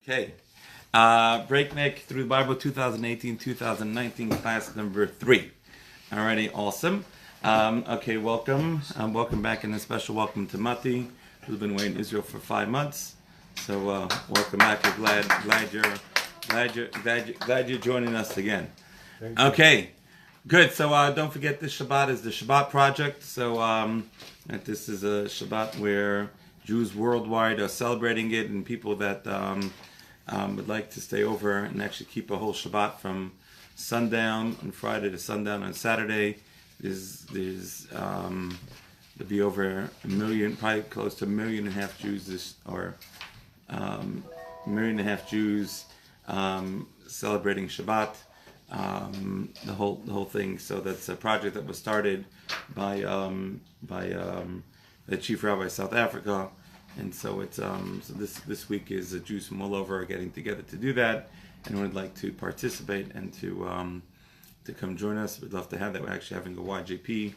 Okay, Breakneck through the Bible 2018-2019 class number 3. Alrighty, awesome. Okay, welcome. Welcome back, and a special welcome to Mati, who's been away in Israel for 5 months. So welcome back. We're glad you're joining us again. Okay, good. So don't forget, this Shabbat is the Shabbat Project. So this is a Shabbat where Jews worldwide are celebrating it, and people that would like to stay over and actually keep a whole Shabbat from sundown on Friday to sundown on Saturday. There'll be over 1 million, probably close to 1.5 million Jews $1.5 million Jews celebrating Shabbat. The whole thing. So that's a project that was started by the chief rabbi of South Africa. And so it's so this week is Jews from all over getting together to do that, and would like to participate and to come join us. We'd love to have that. We're actually having a YJP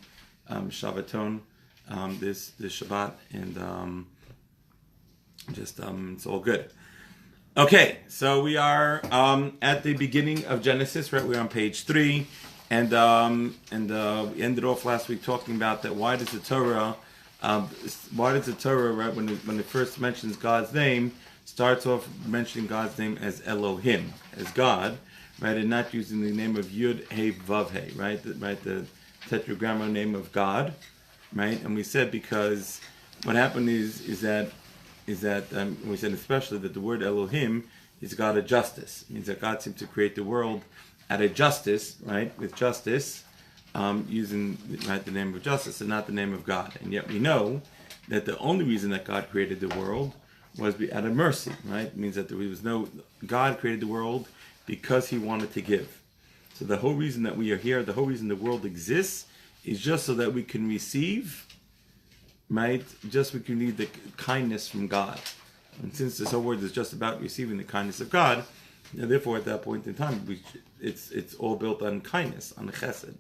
Shabbaton this Shabbat, and it's all good. Okay, so we are at the beginning of Genesis, right? We're on page 3, and we ended off last week talking about that. Why does the Torah, right, when it first mentions God's name, starts off mentioning God's name as Elohim, as God, right, and not using the name of Yud He Vav He, right, the tetragrammaton name of God, right? And we said because what happened is that we said especially that the word Elohim is God of justice. It means that God seemed to create the world at a justice, right, with justice. Using the name of justice and not the name of God. And yet we know that the only reason that God created the world was out of mercy, right? It means that God created the world because he wanted to give. So the whole reason that we are here, the whole reason the world exists, is just so that we can receive, right? Just we can need the kindness from God. And since this whole world is just about receiving the kindness of God, therefore at that point in time, it's all built on kindness, on chesed.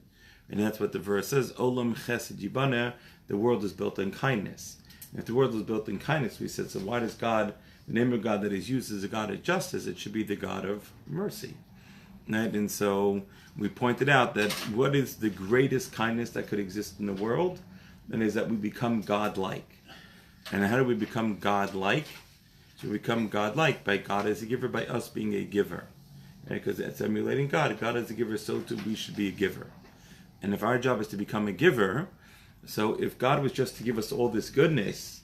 And that's what the verse says, Olam Chesed Yibana, the world is built on kindness. And if the world is built in kindness, we said, so why does God, the name of God that is used as a God of justice, it should be the God of mercy. Right? And so we pointed out that what is the greatest kindness that could exist in the world? And is that we become God-like. And how do we become God-like? So we become God-like by God as a giver, by us being a giver. Right? Because it's emulating God. God as a giver, so too we should be a giver. And if our job is to become a giver, so if God was just to give us all this goodness,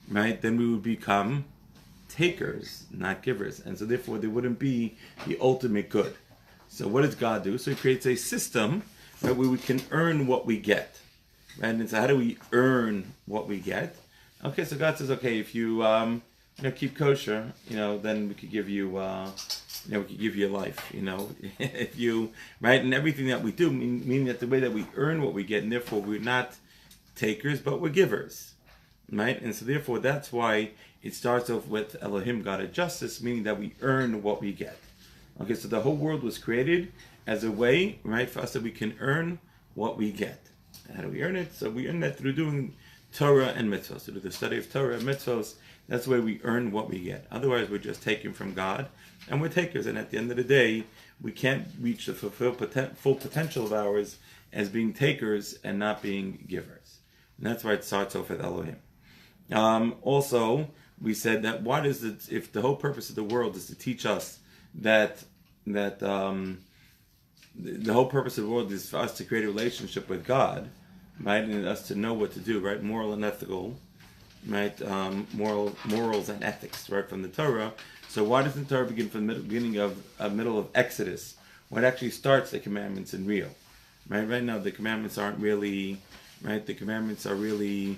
right, then we would become takers, not givers. And so therefore there wouldn't be the ultimate good. So what does God do? So he creates a system, right, where we can earn what we get. Right? And so how do we earn what we get? Okay, so God says, okay, if you keep kosher, then we could give you we could give you life, if you, right, and everything that we do, meaning that the way that we earn what we get, and therefore we're not takers, but we're givers, right? And so therefore that's why it starts off with Elohim, God of justice, meaning that we earn what we get. Okay, so the whole world was created as a way, right, for us that we can earn what we get. How do we earn it? So we earn that through doing Torah and mitzvahs, through the study of Torah and mitzvahs. That's the way we earn what we get. Otherwise, we're just taking from God, and we're takers. And at the end of the day, we can't reach the full potential of ours as being takers and not being givers. And that's why it starts off with Elohim. Also, we said that if the whole purpose of the world is to teach us that the whole purpose of the world is for us to create a relationship with God, right, and us to know what to do, right, moral and ethical, right, morals and ethics, right, from the Torah. So why doesn't the Torah begin from the middle of Exodus, when it actually starts the commandments in real, right? Right now the commandments aren't really, right? The commandments are really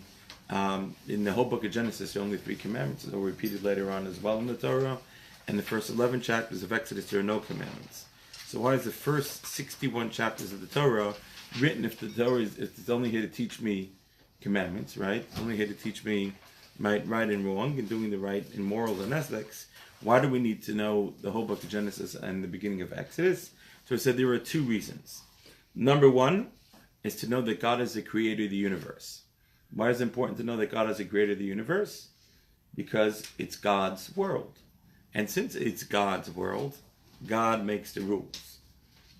in the whole book of Genesis. There are only 3 commandments. They're repeated later on as well in the Torah. And the first 11 chapters of Exodus, there are no commandments. So why is the first 61 chapters of the Torah written if the Torah if it's only here to teach me commandments, right? It's only here to teach me right and wrong and doing the right in morals and ethics. Why do we need to know the whole book of Genesis and the beginning of Exodus? So I said there are 2 reasons. Number 1 is to know that God is the creator of the universe. Why is it important to know that God is the creator of the universe? Because it's God's world. And since it's God's world, God makes the rules,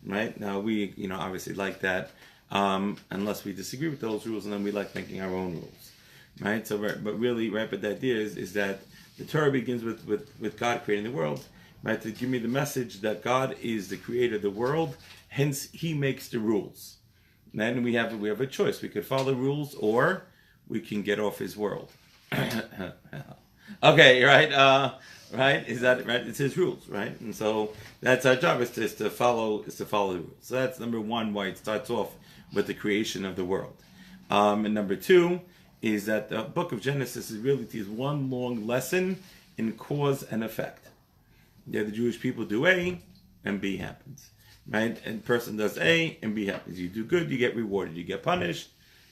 right? Now we, obviously like that, unless we disagree with those rules, and then we like making our own rules, right? So, but really, right? But the idea is that the Torah begins with God creating the world, right? To give me the message that God is the creator of the world, hence He makes the rules. And then we have a choice. We could follow the rules, or we can get off His world. Okay, right? Right? Is that right? It's His rules, right? And so that's our job is to follow the rules. So that's number one, why it starts off with the creation of the world. And number two is that the book of Genesis is really one long lesson in cause and effect. Yeah, the Jewish people do A, and B happens, right? And person does A, and B happens. You do good, you get rewarded. You get punished,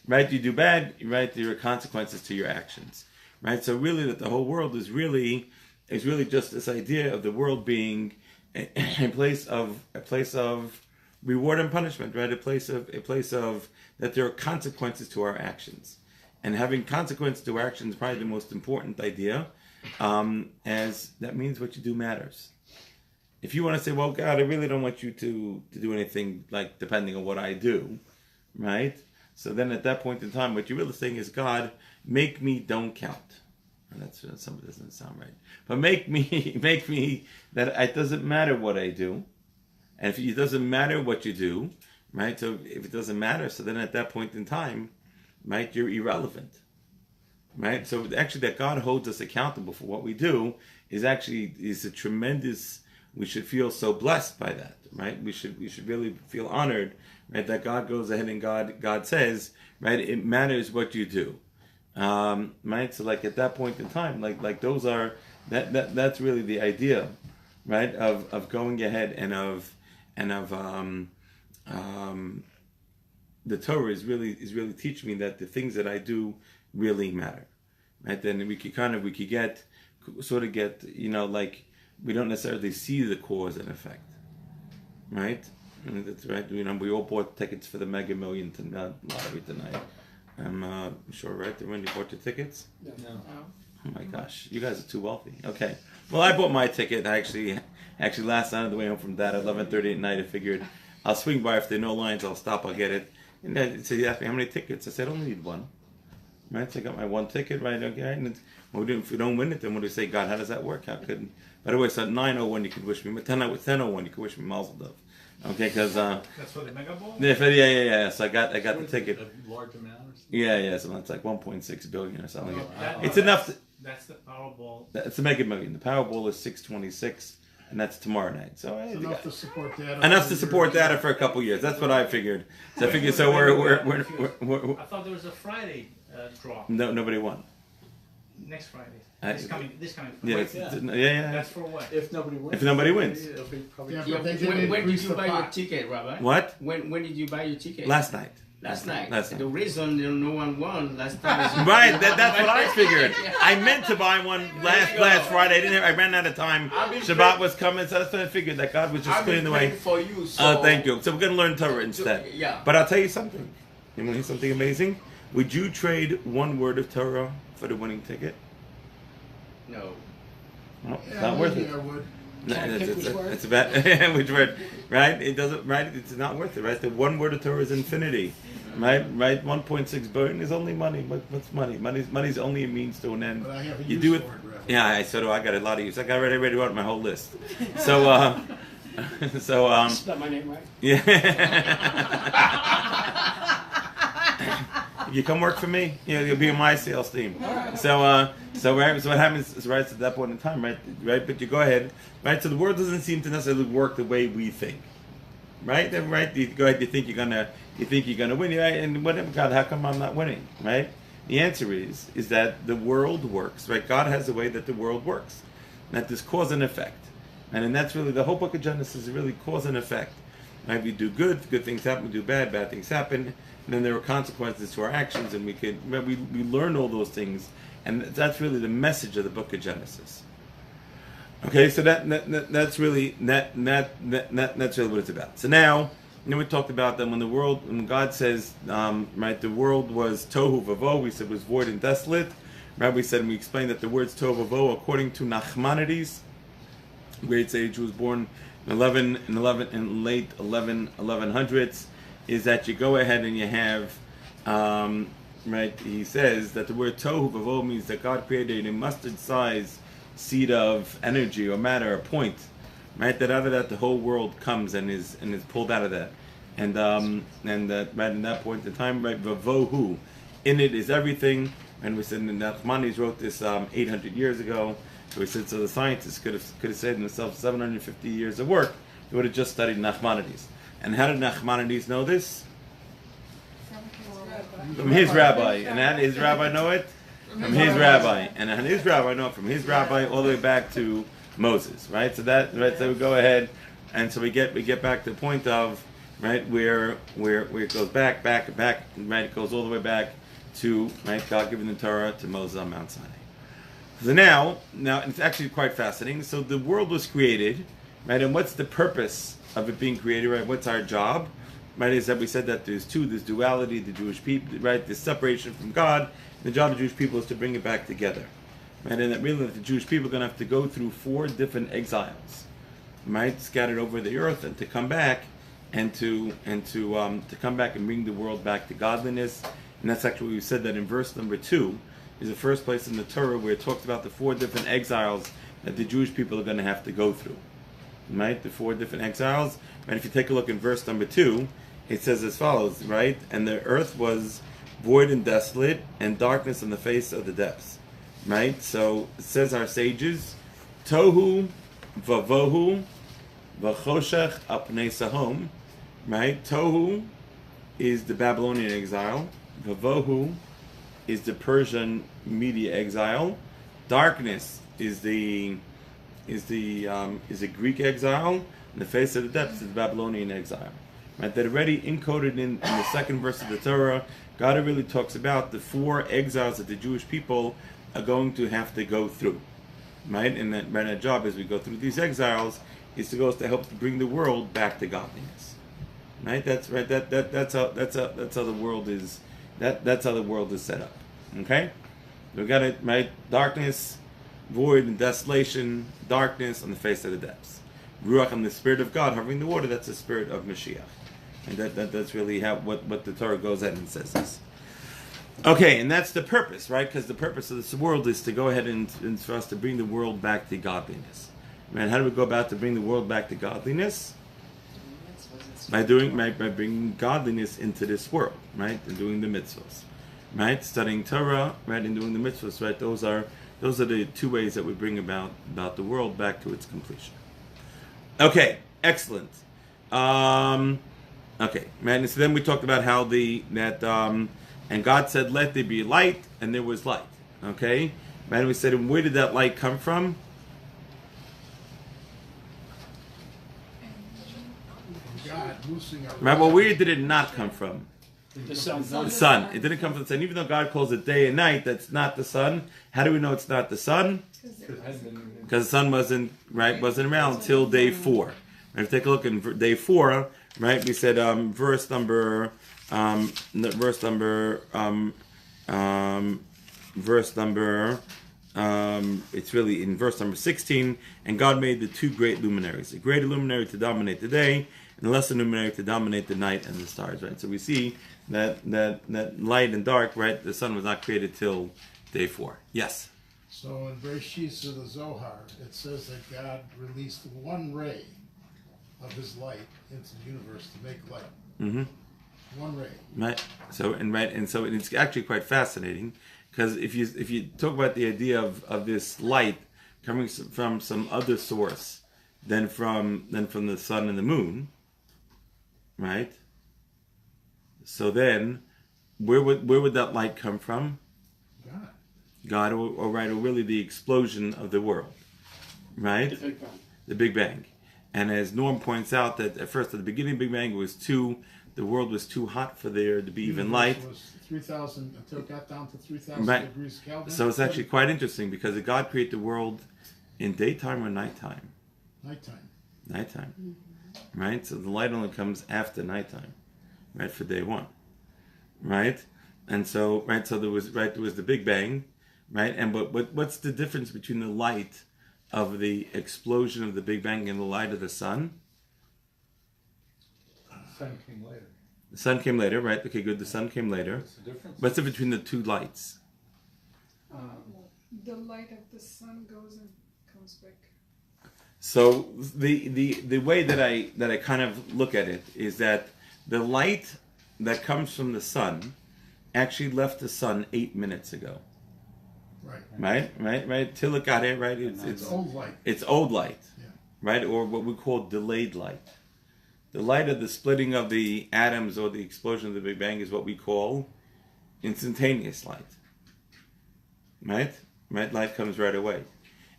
right? You do bad, right? There are consequences to your actions, right? So really, that the whole world is really just this idea of the world being a place of reward and punishment, right? A place of that there are consequences to our actions, and having consequences to our actions is probably the most important idea, as that means what you do matters. If you want to say, well, God, I really don't want you to do anything like depending on what I do, right? So then at that point in time, what you're really saying is, God, make me don't count. And that's something doesn't sound right. But make me that it doesn't matter what I do. And if it doesn't matter what you do, right? So if it doesn't matter, so then at that point in time, right, you're irrelevant. Right? So actually that God holds us accountable for what we do is a tremendous, we should feel so blessed by that, right? We should really feel honored, right? That God goes ahead and God says, right, it matters what you do. Right? So like at that point in time, like those are that's really the idea, right? Of going ahead and of the Torah is really teaching me that the things that I do really matter, right? Then we could get, like we don't necessarily see the cause and effect, right? And that's right. We all bought tickets for the Mega Million lottery tonight. I'm sure, right? When you bought your tickets? No. Oh my gosh, you guys are too wealthy. Okay, well I bought my ticket. I actually last night on the way home from Dad at 11:30 at night. I figured I'll swing by if there are no lines. I'll stop. I'll get it. And so he asked me how many tickets. I said I only need one. Right, so I got my one ticket. Right, okay. And if we don't win it, then what do we say? God, how does that work? How could? By the way, so at 9:01 you could wish me. 10:01 you could wish me Mazel Tov. Okay, because that's for the Mega Bowl. Yeah. So I got the ticket. A large amount. Or something? Yeah. So that's like 1.6 billion or something. It's wow. enough. That's the Powerball. It's a Mega Million. The Powerball is 626, and that's tomorrow night. So enough to support that. Enough to support that for a couple years. That's what I figured. So I figured. So we're I thought there was a Friday draw. No, nobody won. Next Friday. This coming. Yeah, yeah. That's for what? If nobody wins. Yeah, but they When didn't did increase you the buy your pot. ticket, Rabbi? What? When did you buy your ticket? Last night. Last night. Last night. The reason no one won last time is Right, that's what I figured. I meant to buy one last Friday. I ran out of time. Shabbat was coming, so that's what I figured. That God was just clearing the way. for you. So Thank you. So we're going to learn Torah instead. Yeah. But I'll tell you something. You want to hear something amazing? Would you trade one word of Torah for the winning ticket? No. No, Yeah, not worth maybe it. I would. No, Can't pick which word. it's about which word, right? It doesn't, right? It's not worth it, right? The one word of Torah is infinity, right? 1.6 billion is only money. What's money? Money's only a means to an end. But I have a You use do it. for it, Rabbi. Yeah, so do I. Got a lot of use. I got ready to write my whole list. So, Spell my name right. You come work for me, you'll be in my sales team. So what happens is, right, at that point in time, right, but you go ahead, right, so the world doesn't seem to necessarily work the way we think, right, you go ahead, you think you're gonna win, right, and whatever, God, how come I'm not winning, right? The answer is that the world works, right? God has a way that the world works, that there's cause and effect, and that's really the whole book of Genesis is really cause and effect. Right? We do good things happen. We do bad things happen. And then there are consequences to our actions, and we learn all those things, and that's really the message of the book of Genesis. Okay, so that's really that's really what it's about. So now we talked about that when God says, right, the world was tohu vavo, we said it was void and desolate. Right, we explained that the words tohu vavo, according to Nachmanides, great sage who was born in late 1100s, is that you go ahead and you have, right? He says that the word tohu vavohu means that God created a mustard-sized seed of energy or matter or point, right? That out of that the whole world comes and is pulled out of that, and that right in that point in time, right? Vavohu, in it is everything. And we said, and Nachmanides wrote this 800 years ago. So we said, so the scientists could have said in themselves 750 years of work, they would have just studied Nachmanides. And how did Nachmanides know this? From his rabbi. And how did his rabbi know it? From his rabbi. And his rabbi know it from his rabbi all the way back to Moses, right? So that, right? So we go ahead, and so we get back to the point of, right, where it goes back, right? It goes all the way back to, right, God giving the Torah to Moses on Mount Sinai. So now it's actually quite fascinating. So the world was created, right? And what's the purpose of it being created, right? What's our job, right? Is that we said that there's duality, the Jewish people, right? The separation from God. The job of the Jewish people is to bring it back together, right? And that really the Jewish people are going to have to go through 4 different exiles, right? Scattered over the earth, and to come back and to come back and bring the world back to godliness. And that's actually what we said, that in verse number 2 is the first place in the Torah where it talks about the 4 different exiles that the Jewish people are going to have to go through. Right? The 4 different exiles. And if you take a look in verse number 2, it says as follows, right? And the earth was void and desolate, and darkness on the face of the depths. Right? So it says our sages, Tohu vavohu v'choshech apnei sahom. Right? Tohu is the Babylonian exile. Vavohu is the Persian Media exile. Darkness is the Greek exile. And the face of the depths is the Babylonian exile. Right? That already encoded in the second verse of the Torah, God really talks about the 4 exiles that the Jewish people are going to have to go through. Right? And that our job as we go through these exiles is to help to bring the world back to godliness. Right? That's right. That's how the world is. That's how the world is set up. Okay, we got it right. Darkness, void, and desolation. Darkness on the face of the depths. Ruach, and the Spirit of God hovering the water. That's the Spirit of Mashiach, and that's really how what the Torah goes ahead and says this. Okay, and that's the purpose, right? Because the purpose of this world is to go ahead and for us to bring the world back to godliness. Man, how do we go about to bring the world back to godliness? By bringing godliness into this world, right, and doing the mitzvahs, right, studying Torah, right, and doing the mitzvahs, right. Those are the 2 ways that we bring about the world back to its completion. Okay, excellent. Okay, man. So then we talked about how and God said, "Let there be light," and there was light. Okay, man. We said, and where did that light come from? Right, well, where did it not come from? The sun. The sun. It didn't come from the sun. Even though God calls it day and night, that's not the sun. How do we know it's not the sun? Because the sun wasn't around until day 4. And if you take a look in day 4, right? We said verse number. It's really in verse number 16. And God made the 2 great luminaries: a greater luminary to dominate the day, and a lesser luminary to dominate the night and the stars. Right. So we see that light and dark. Right. The sun was not created till day 4. Yes. So in Brereishis of the Zohar, it says that God released 1 ray of His light into the universe to make light. Mm-hmm. 1 ray. Right. So it's actually quite fascinating, because if you talk about the idea of this light coming from some other source than from the sun and the moon, right? So then, where would that light come from? God, or really the explosion of the world, right? The Big Bang. And as Norm points out, that at the beginning of the Big Bang the world was too hot for there to be even light. It was 3,000 until it got down to 3,000 degrees Kelvin. So it's actually quite interesting, because did God create the world in daytime or nighttime? Nighttime. Mm-hmm. Right? So the light only comes after nighttime, right, for day 1. Right? And so there was the Big Bang, right? And but what's the difference between the light of the explosion of the Big Bang in the light of the sun? The sun came later. The sun came later, right? Okay, good. The sun came later. What's the difference? What's the between the two lights? The light of the sun goes and comes back. So the way that I kind of look at it is that the light that comes from the sun actually left the sun 8 minutes ago. Right. Right. Till it got here, right? It's old light. It's old light, Yeah. right? Or what we call delayed light. The light of the splitting of the atoms or the explosion of the Big Bang is what we call instantaneous light. Right? Right? Light comes right away.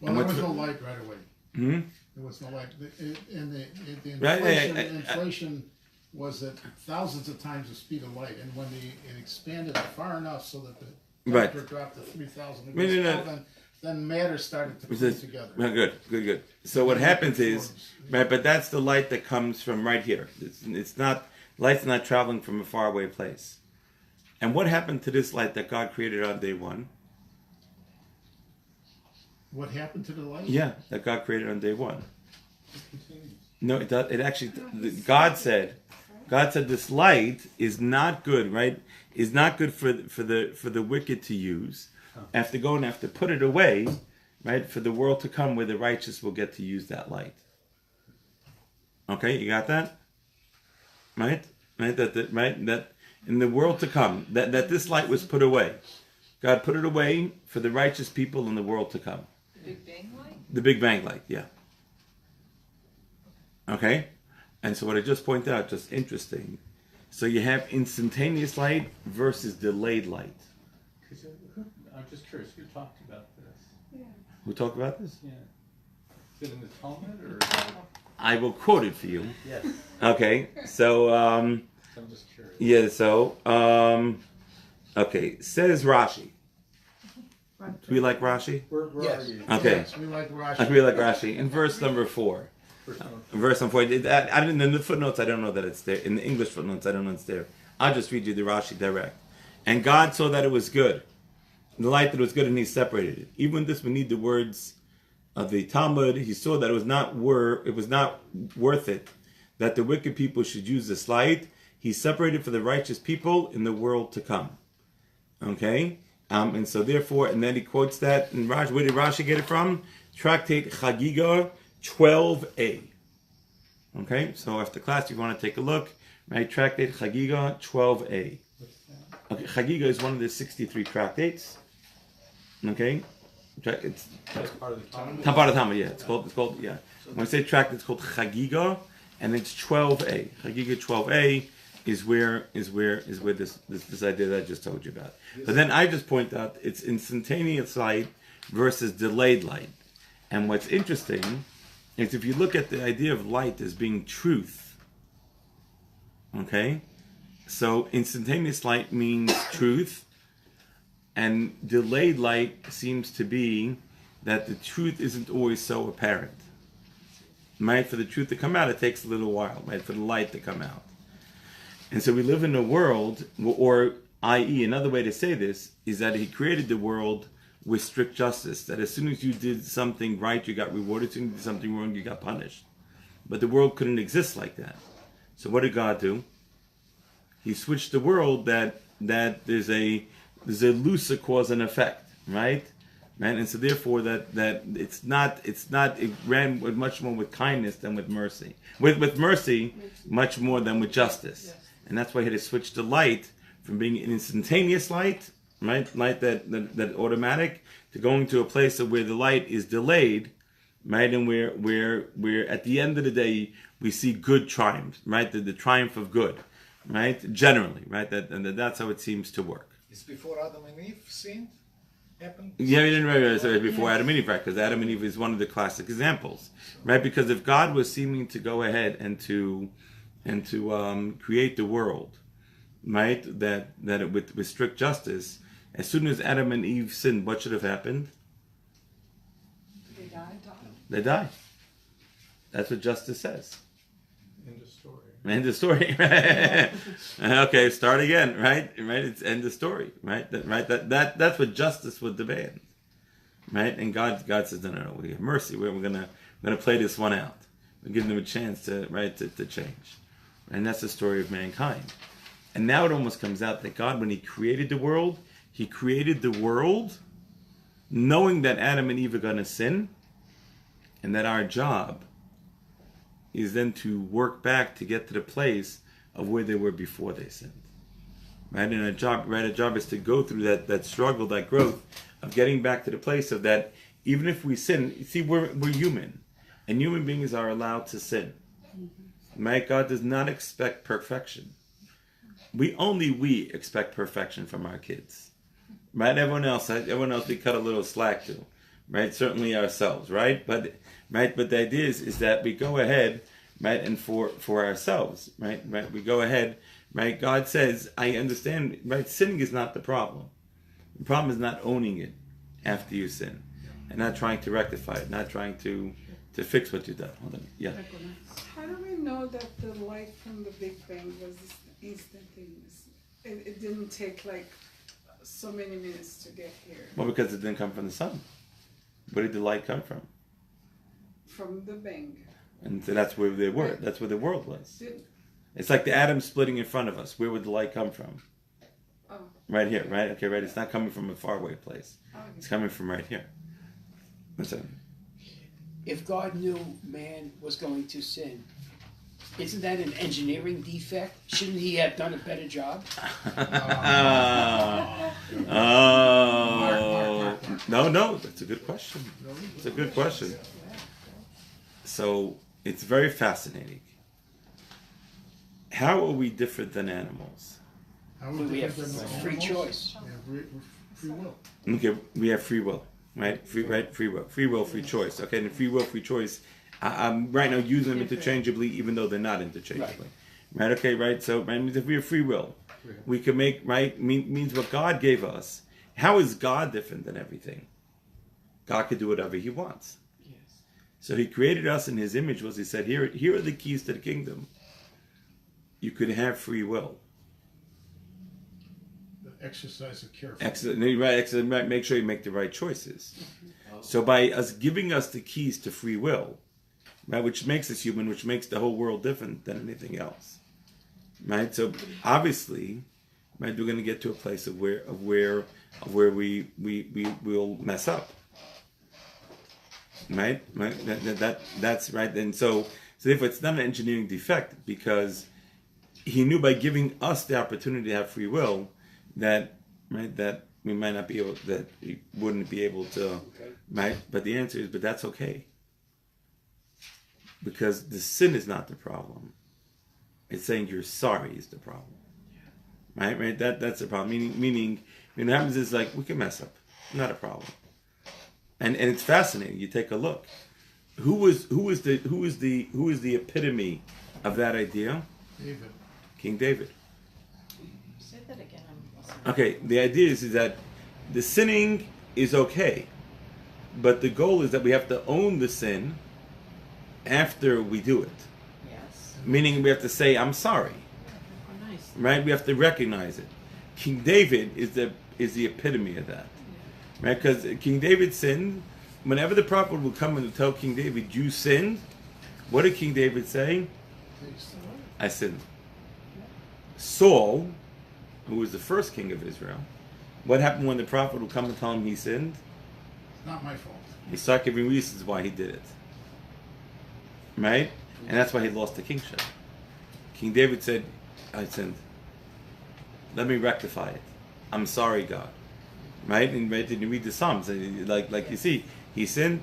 Well, there was no light right away. Hmm? There was no light. And the Right, inflation was at thousands of times the speed of light. And when it expanded far enough so that the Right. temperature dropped to 3,000 degrees Kelvin, then matter started to come together. Well, good. So what happens is, right, but that's the light that comes from right here. It's not, light's not traveling from a faraway place. And what happened to this light that God created on day one? What happened to the light? Yeah, that God created on day one. It continues. No, it does. It actually, God said this light is not good, right? Is not good for the wicked to use. I have to go and have to put it away, right? For the world to come where the righteous will get to use that light. Okay, you got that? Right? Right? That in the world to come, that this light was put away. God put it away for the righteous people in the world to come. The Big Bang light? The Big Bang light, yeah. Okay? And so what I just pointed out, just interesting. So you have instantaneous light versus delayed light. I'm just curious, who talked about this? Yeah. Who talked about this? Yeah. Is it in the Talmud or? I will quote it for you. Yes. Okay, so, I'm just curious. yeah, so, okay, says Rashi. Do we like Rashi? Where Yes. are you? Okay. Yes, we like Rashi. I really like Rashi. In verse number 4. First one. Verse number 4. I didn't, in the footnotes, I don't know that it's there. In the English footnotes, I don't know it's there. I'll just read you the Rashi direct. And God saw that it was good. The light that was good, and he separated it. Even this, we need the words of the Talmud. He saw that it was not worth it that the wicked people should use this light. He separated for the righteous people in the world to come. Okay? And so therefore, and then he quotes that in Rashi. Where did Rashi get it from? Tractate Chagiga 12a. Okay, so after class, if you want to take a look, right? Tractate Chagiga 12a. Okay, Chagiga is one of the 63 tractates. Okay, it's That's part of the Talmud. part of Talmud. Yeah, it's called yeah. When I say tractate, it's called Chagiga, and it's 12a. Chagiga 12a is where this idea that I just told you about. But then I just point out it's instantaneous light versus delayed light. And what's interesting is if you look at the idea of light as being truth, okay? So instantaneous light means truth, and delayed light seems to be that the truth isn't always so apparent. Right? For the truth to come out, it takes a little while, right? For the light to come out. And so we live in a world, or i.e., another way to say this is that he created the world with strict justice, that as soon as you did something right, you got rewarded, as soon as you did something wrong, you got punished. But the world couldn't exist like that. So what did God do? He switched the world that there's a looser cause and effect, right? And so therefore that it ran with much more with kindness than with mercy. With mercy, much more than with justice. And that's why he had to switch the light from being an instantaneous light, right? Light that automatic, to going to a place where the light is delayed, right? And where at the end of the day we see good triumph, right? The triumph of good, right? Generally, right? That's how it seems to work. It's before Adam and Eve sinned? Happened? Yeah, we didn't realize it before Adam and Eve, right? Because Adam and Eve is one of the classic examples, right? Because if God was seeming to go ahead and to create the world, right? That it, with strict justice, as soon as Adam and Eve sinned, what should have happened? They died. They die. That's what justice says. End of story. End of story. Okay, start again. Right. It's end of story. Right. That's what justice would demand. right? And God says, no, we have mercy. We're gonna play this one out. We give them a chance to change, and that's the story of mankind. And now it almost comes out that God, when He created the world knowing that Adam and Eve are going to sin, and that our job is then to work back to get to the place of where they were before they sinned. Right? And a job is to go through that struggle, that growth of getting back to the place of that. Even if we sin, you see, we're human, and human beings are allowed to sin. Right? God does not expect perfection. We expect perfection from our kids. Right? Everyone else we cut a little slack to. Right? Certainly ourselves, right? But the idea is that we go ahead, right, and for ourselves, right? We go ahead, right? God says, I understand, right? Sinning is not the problem. The problem is not owning it after you sin, and not trying to rectify it, not trying to fix what you've done. Hold on. Yeah. How do we know that the light from the Big Bang was instantaneous? It didn't take like so many minutes to get here. Well, because it didn't come from the sun. Where did the light come from? From the Bang. And so that's where they were. Right. That's where the world was. It's like the atom splitting in front of us. Where would the light come from? Oh. Right here, right? Okay, right. It's not coming from a faraway place. Okay. It's coming from right here. What's that? If God knew man was going to sin, isn't that an engineering defect? Shouldn't He have done a better job? No, that's a good question. It's a good question. So it's very fascinating. How are we different than animals? How We have different than free animals? choice. We have free will. Okay, we have free will, right? Free will, free choice. Okay, and free will, free choice. I'm right now using them interchangeably, even though they're not interchangeably. Right? Okay, right. So right, means if we have free will, we can make right means what God gave us. How is God different than everything? God could do whatever He wants. Yes. So He created us in His image. He said, here are the keys to the kingdom. You could have free will. The exercise of careful. Right, make sure you make the right choices. So by us giving us the keys to free will, right, which makes us human, which makes the whole world different than anything else, right? So obviously, right, we're going to get to a place of where we will mess up, right? That's right. And so therefore, it's not an engineering defect, because He knew by giving us the opportunity to have free will that we might not be able, that we wouldn't be able to, right? But the answer is, but that's okay. Because the sin is not the problem. It's saying you're sorry is the problem. Right? That's the problem. Meaning what happens is, like, we can mess up. Not a problem. And it's fascinating. You take a look. Who is the epitome of that idea? David. King David. Say that again. Okay, the idea is that the sinning is okay, but the goal is that we have to own the sin after we do it. Yes. Meaning we have to say, I'm sorry. Oh, nice. Right? We have to recognize it. King David is the epitome of that. Right? Because King David sinned. Whenever the prophet would come and tell King David, you sinned, what did King David say? I sinned. Saul, who was the first king of Israel, what happened when the prophet would come and tell him he sinned? It's not my fault. He started giving reasons why he did it. Right? And that's why he lost the kingship. King David said, I sinned. Let me rectify it. I'm sorry, God. Right? And you read the Psalms, like you see, he sinned.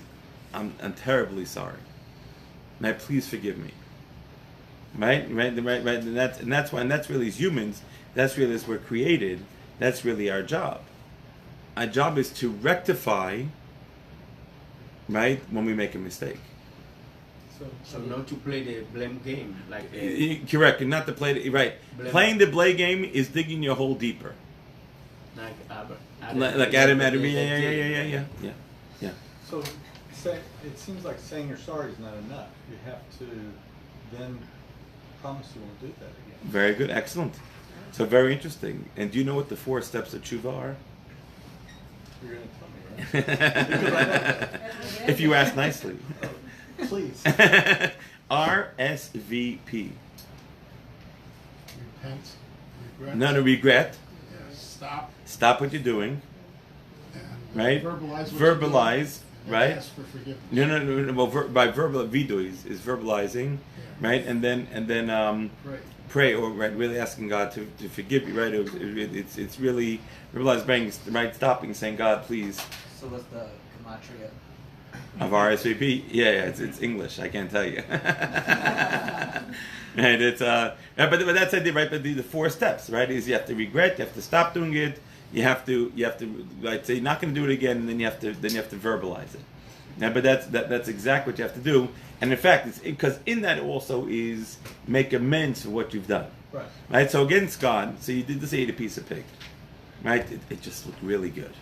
I'm terribly sorry. Now please forgive me. Right? And that's why, and that's really, as humans, that's really, as we're created, that's really our job. Our job is to rectify, right, when we make a mistake. So not to play the blame game, like Correct, and not to play the, right. Playing the blame game is digging your hole deeper. like Adam, yeah. So it seems like saying you're sorry is not enough. You have to then promise you won't do that again. Very good, excellent. So very interesting. And do you know what the 4 steps of tshuva are? You're going to tell me, If you ask nicely. Please. RSVP. Repent, regret. None of regret. Yeah, stop. Stop what you're doing. And Right? verbalize. What Verbalize, and right? Ask for forgiveness. No. Well, by verbal, vido is verbalizing, right? And then Right. pray, or right, really asking God to forgive you, right? It's really verbalize, praying, right? Stopping, saying, God, please. So what's the gematria? Of RSVP, yeah, it's English. I can't tell you. Right, it's but that's the right. But the 4 steps, right? Is you have to regret, you have to stop doing it, you have to like say you're not going to do it again, and then you have to verbalize it. Now, but that's exactly what you have to do. And in fact, it's because in that also is make amends for what you've done. Right. Right. So against God, so you did this, ate a piece of pig, right? It just looked really good.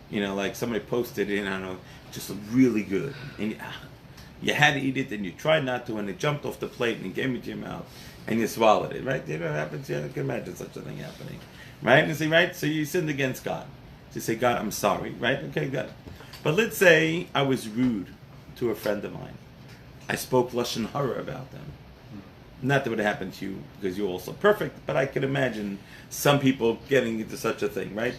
You know, like somebody posted it, I don't know, it just looked really good. And you had to eat it, and you tried not to, and it jumped off the plate and it came into your mouth, and you swallowed it, right? You know what happens? Yeah, I can imagine such a thing happening. Right? And say, right? So you sinned against God. So you say, God, I'm sorry, right? Okay, good. But let's say I was rude to a friend of mine. I spoke Lashon Hara about them. Not that would happen to you because you're also perfect, but I can imagine some people getting into such a thing, right?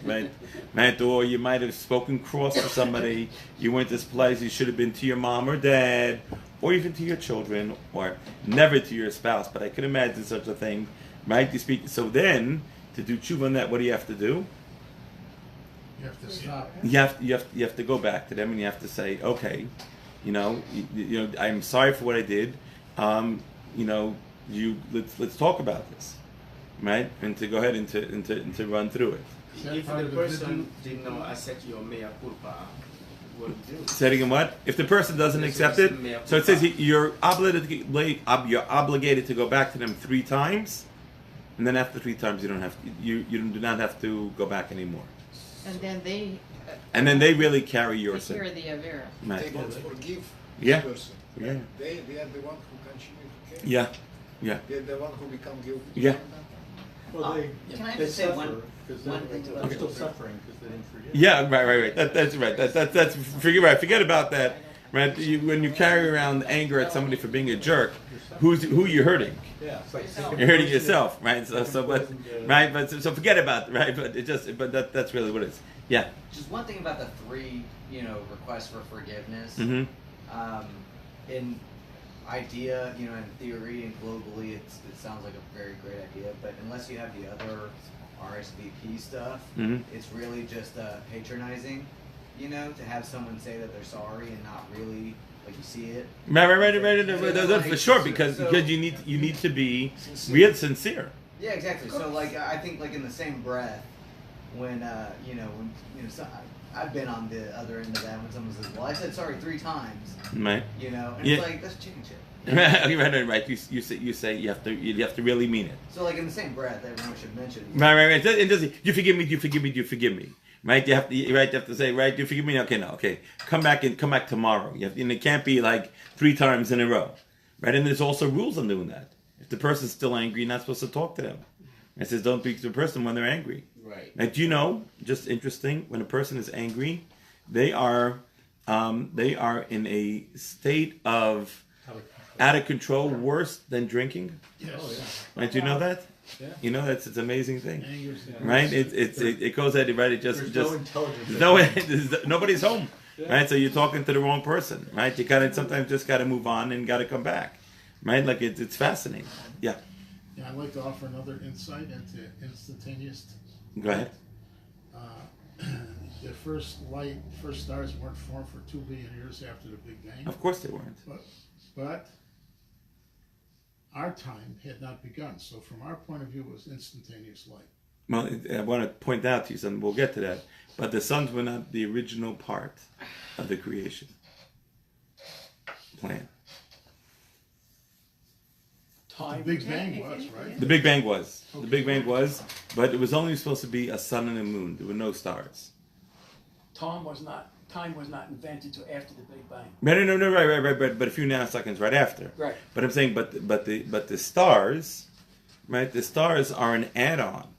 Right? Or you might have spoken cross to somebody. You went to this place, you should have been to your mom or dad, or even to your children, or never to your spouse. But I can imagine such a thing, right? You speak. So then, to do tshuva on that, what do you have to do? You have to stop. You have to go back to them and you have to say, okay, you know, I'm sorry for what I did. Let's talk about this, right? And to go ahead and to run through it. If the person did not accept your mea culpa, what do you do? Say it again. What if the person doesn't accept it? So it says you're obligated to go back to them 3 times, and then after 3 times you do not have to go back anymore. And then they really carry your take care sin. of the avera. Right. They don't forgive Yeah. this person. Yeah. They are the one who continue to care. Yeah. Yeah. They're the one who become guilty. Yeah. Well, Can I they just say suffer one because thing they're about still it? suffering because they didn't forgive. Yeah, right. That's right. That's forget about that. Right? When you carry around anger at somebody for being a jerk, who you hurting? Yeah, it's like You're hurting yourself, right? So forget about it, right? But that's really what it is. Yeah. Just one thing about the 3, requests for forgiveness. Mm-hmm. In idea, in theory and globally, it sounds like a very great idea. But unless you have the other RSVP stuff, it's really just patronizing. To have someone say that they're sorry and not really like you see it. Right. For sure, because you need to be real sincere. Yeah, exactly. So I think in the same breath, when I've been on the other end of that when someone says, "Well, I said sorry 3 times," right? And it's like that's chicken shit. Right. You say you have to really mean it. So in the same breath, everyone should mention. Right. It does. You forgive me. Do you forgive me? Do you forgive me? Right. You have to say, right. Do you forgive me? Okay. No. Okay. Come back tomorrow. It can't be 3 times in a row, right? And there's also rules on doing that. If the person's still angry, you're not supposed to talk to them. It says don't speak to a person when they're angry. Right. Now, do just interesting, when a person is angry, they are in a state of out of control, worse than drinking. Yes. Oh, yeah. Right? Do you know that? Yeah. It's an amazing thing. Yeah. Right? It goes at it, right? It There's no intelligence. Nobody's home. Yeah. Right? So you're talking to the wrong person. Right? You kind of sometimes just got to move on and got to come back. Right? It's fascinating. Yeah. Yeah, I'd like to offer another insight into instantaneous. Go ahead. The first stars weren't formed for 2 billion years after the Big Bang. Of course they weren't. But our time had not begun. So from our point of view, it was instantaneous light. Well, I want to point out to you something. We'll get to that. But the suns were not the original part of the creation plan. The Big Bang was, right? The Big Bang was. The Big Bang was, but it was only supposed to be a sun and a moon. There were no stars. Time was not invented until after the Big Bang. No, right. But a few nanoseconds right after. Right. But I'm saying, but the stars, right? The stars are an add-on.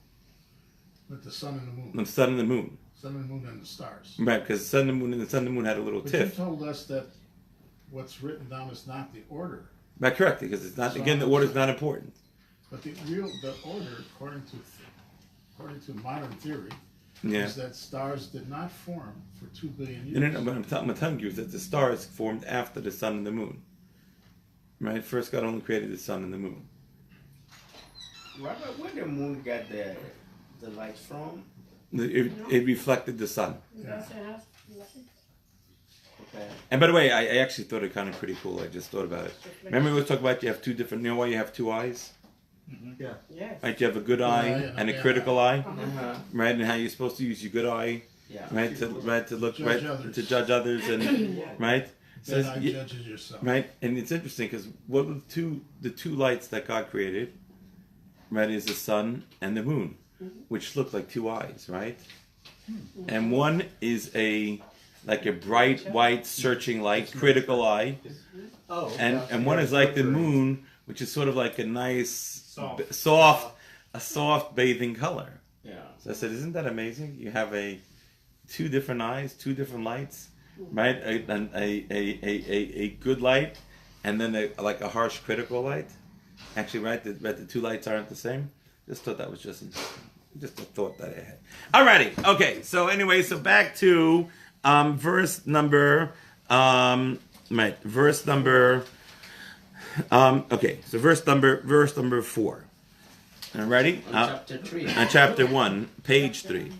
With the sun and the moon. The sun and the moon. Sun and moon and the stars. Right, because sun and moon and the sun and the moon had a little But tiff. you told us that what's written down is not the order. Right, correct, because it's not, again, the order is not important. But the order, according to modern theory, Yeah. is that stars did not form for 2 billion years. No, but I'm telling you is that the stars formed after the sun and the moon. Right? First God only created the sun and the moon. Where the moon got the light from? It reflected the sun. Yeah. Okay. And by the way, I actually thought it kind of pretty cool. I just thought about it. Remember we were talking about you have two different, you know why you have two eyes? Yeah. Yes. Right? You have a good eye and a critical eye. Uh-huh. Right? And how you're supposed to use your good eye. Yeah. Right? To look, Judge right? others. To judge others and, right? Then I judges yourself. Right? And it's interesting because what were the two lights that God created, right, is the sun and the moon, which look like two eyes, right? And one is like a bright white searching light, critical eye. Oh. And one is like the moon, which is sort of like a nice soft bathing color. Yeah. So I said, isn't that amazing? You have two different eyes, two different lights, right? A good light, and then like a harsh critical light. Actually, right? The two lights aren't the same. Just thought that was just a thought that I had. Alrighty, okay. So anyway, so back to verse number verse number. Okay, so verse number 4. Ready? On chapter 3. On chapter 1, page 3.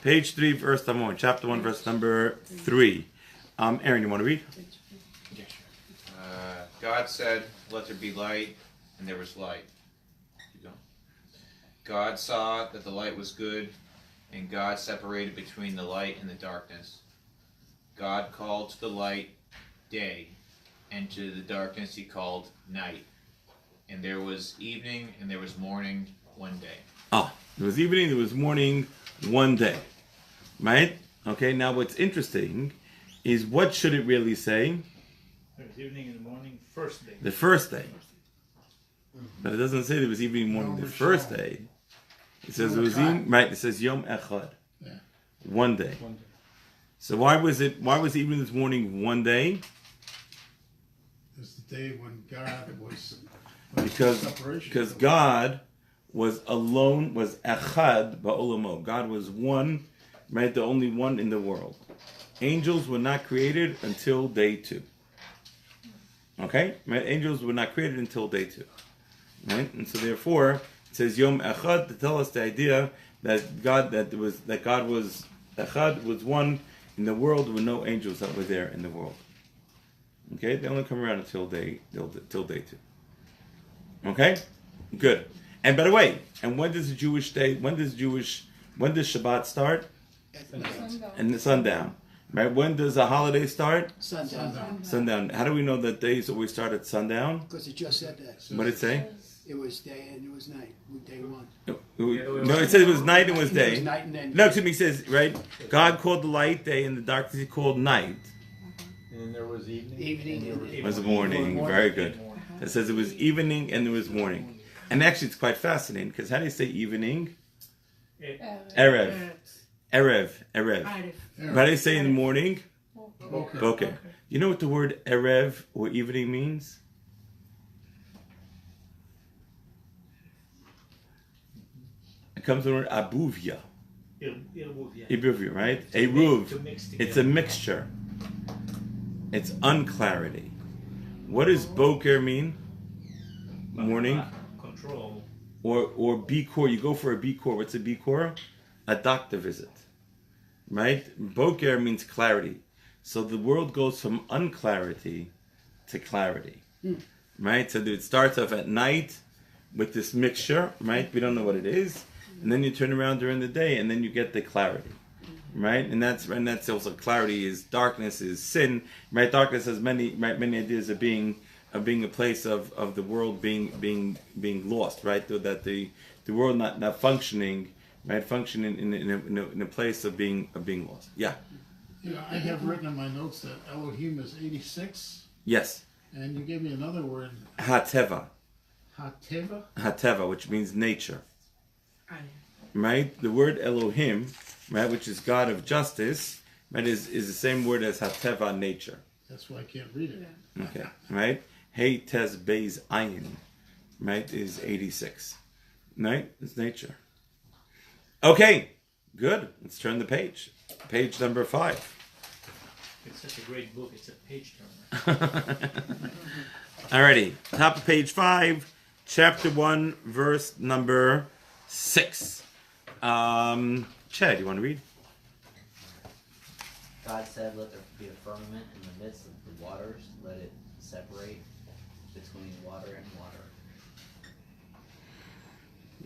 Page 3, verse number 1. Chapter 1, verse number 3. Aaron, you want to read? God said, "Let there be light," and there was light. Keep going. God saw that the light was good, and God separated between the light and the darkness. God called to the light day, and to the darkness he called night. And there was evening and there was morning one day. Oh, there was evening, there was morning, one day. Right? Okay, now what's interesting is what should it really say? There was evening and the morning, first day. The first day. But it doesn't say there was evening and morning the first day. It says it was right, it says Yom Echad. Yeah. One day. So why was evening this morning one day? It's the day when God was Because God was alone, was echad ba'olamo. God was one, right? The only one in the world. Angels were not created until day 2. Okay? Right? Angels were not created until day 2. Right? And so therefore, it says Yom Echad to tell us the idea that God was echad was one in the world. There were no angels that were there in the world. Okay? They only come around until day 2. Okay, good. And by the way, and when does Shabbat start? And the sundown. Right? When does a holiday start? Sundown. Sundown. How do we know that days always start at sundown? Because it just said that. What did it say? It was day and it was night. Day one. No, it said it was night and it was day. It was night and then No, excuse me, it says, right? God called the light day and the darkness he called night. And there was evening. It was morning. Very good. It says it was evening and there was morning. And actually it's quite fascinating because how do you say evening? Erev. How do you say in the morning? Okay. You know what the word Erev or evening means? It comes from the word abuvia. Ibuvia, right? Eruv. It's a mixture. It's unclarity. What does boker mean? Morning. Control. Or bikor. You go for a bikor. What's a bikor? A doctor visit. Right? Boker means clarity. So the world goes from unclarity to clarity. Right? So it starts off at night with this mixture. Right? We don't know what it is. And then you turn around during the day and then you get the clarity. Right, and that's also clarity. Is darkness is sin. Right, darkness has many ideas of being a place of the world being lost. Right, that the world not functioning. Right, functioning in a place of being lost. Yeah. Yeah, I have written in my notes that Elohim is 86. Yes. And you gave me another word. Hateva. Hateva. Hateva, which means nature. right? The word Elohim, right, which is God of justice, right, is the same word as Hateva, nature. That's why I can't read it. Okay, right? Hey Tes Beis Ayin, right, is 86. Right? It's nature. Okay, good. Let's turn the page. Page number 5. It's such a great book. It's a page turner. Alrighty, top of page 5, chapter 1, verse number 6. Chad, you want to read? God said, "Let there be a firmament in the midst of the waters. Let it separate between water and water."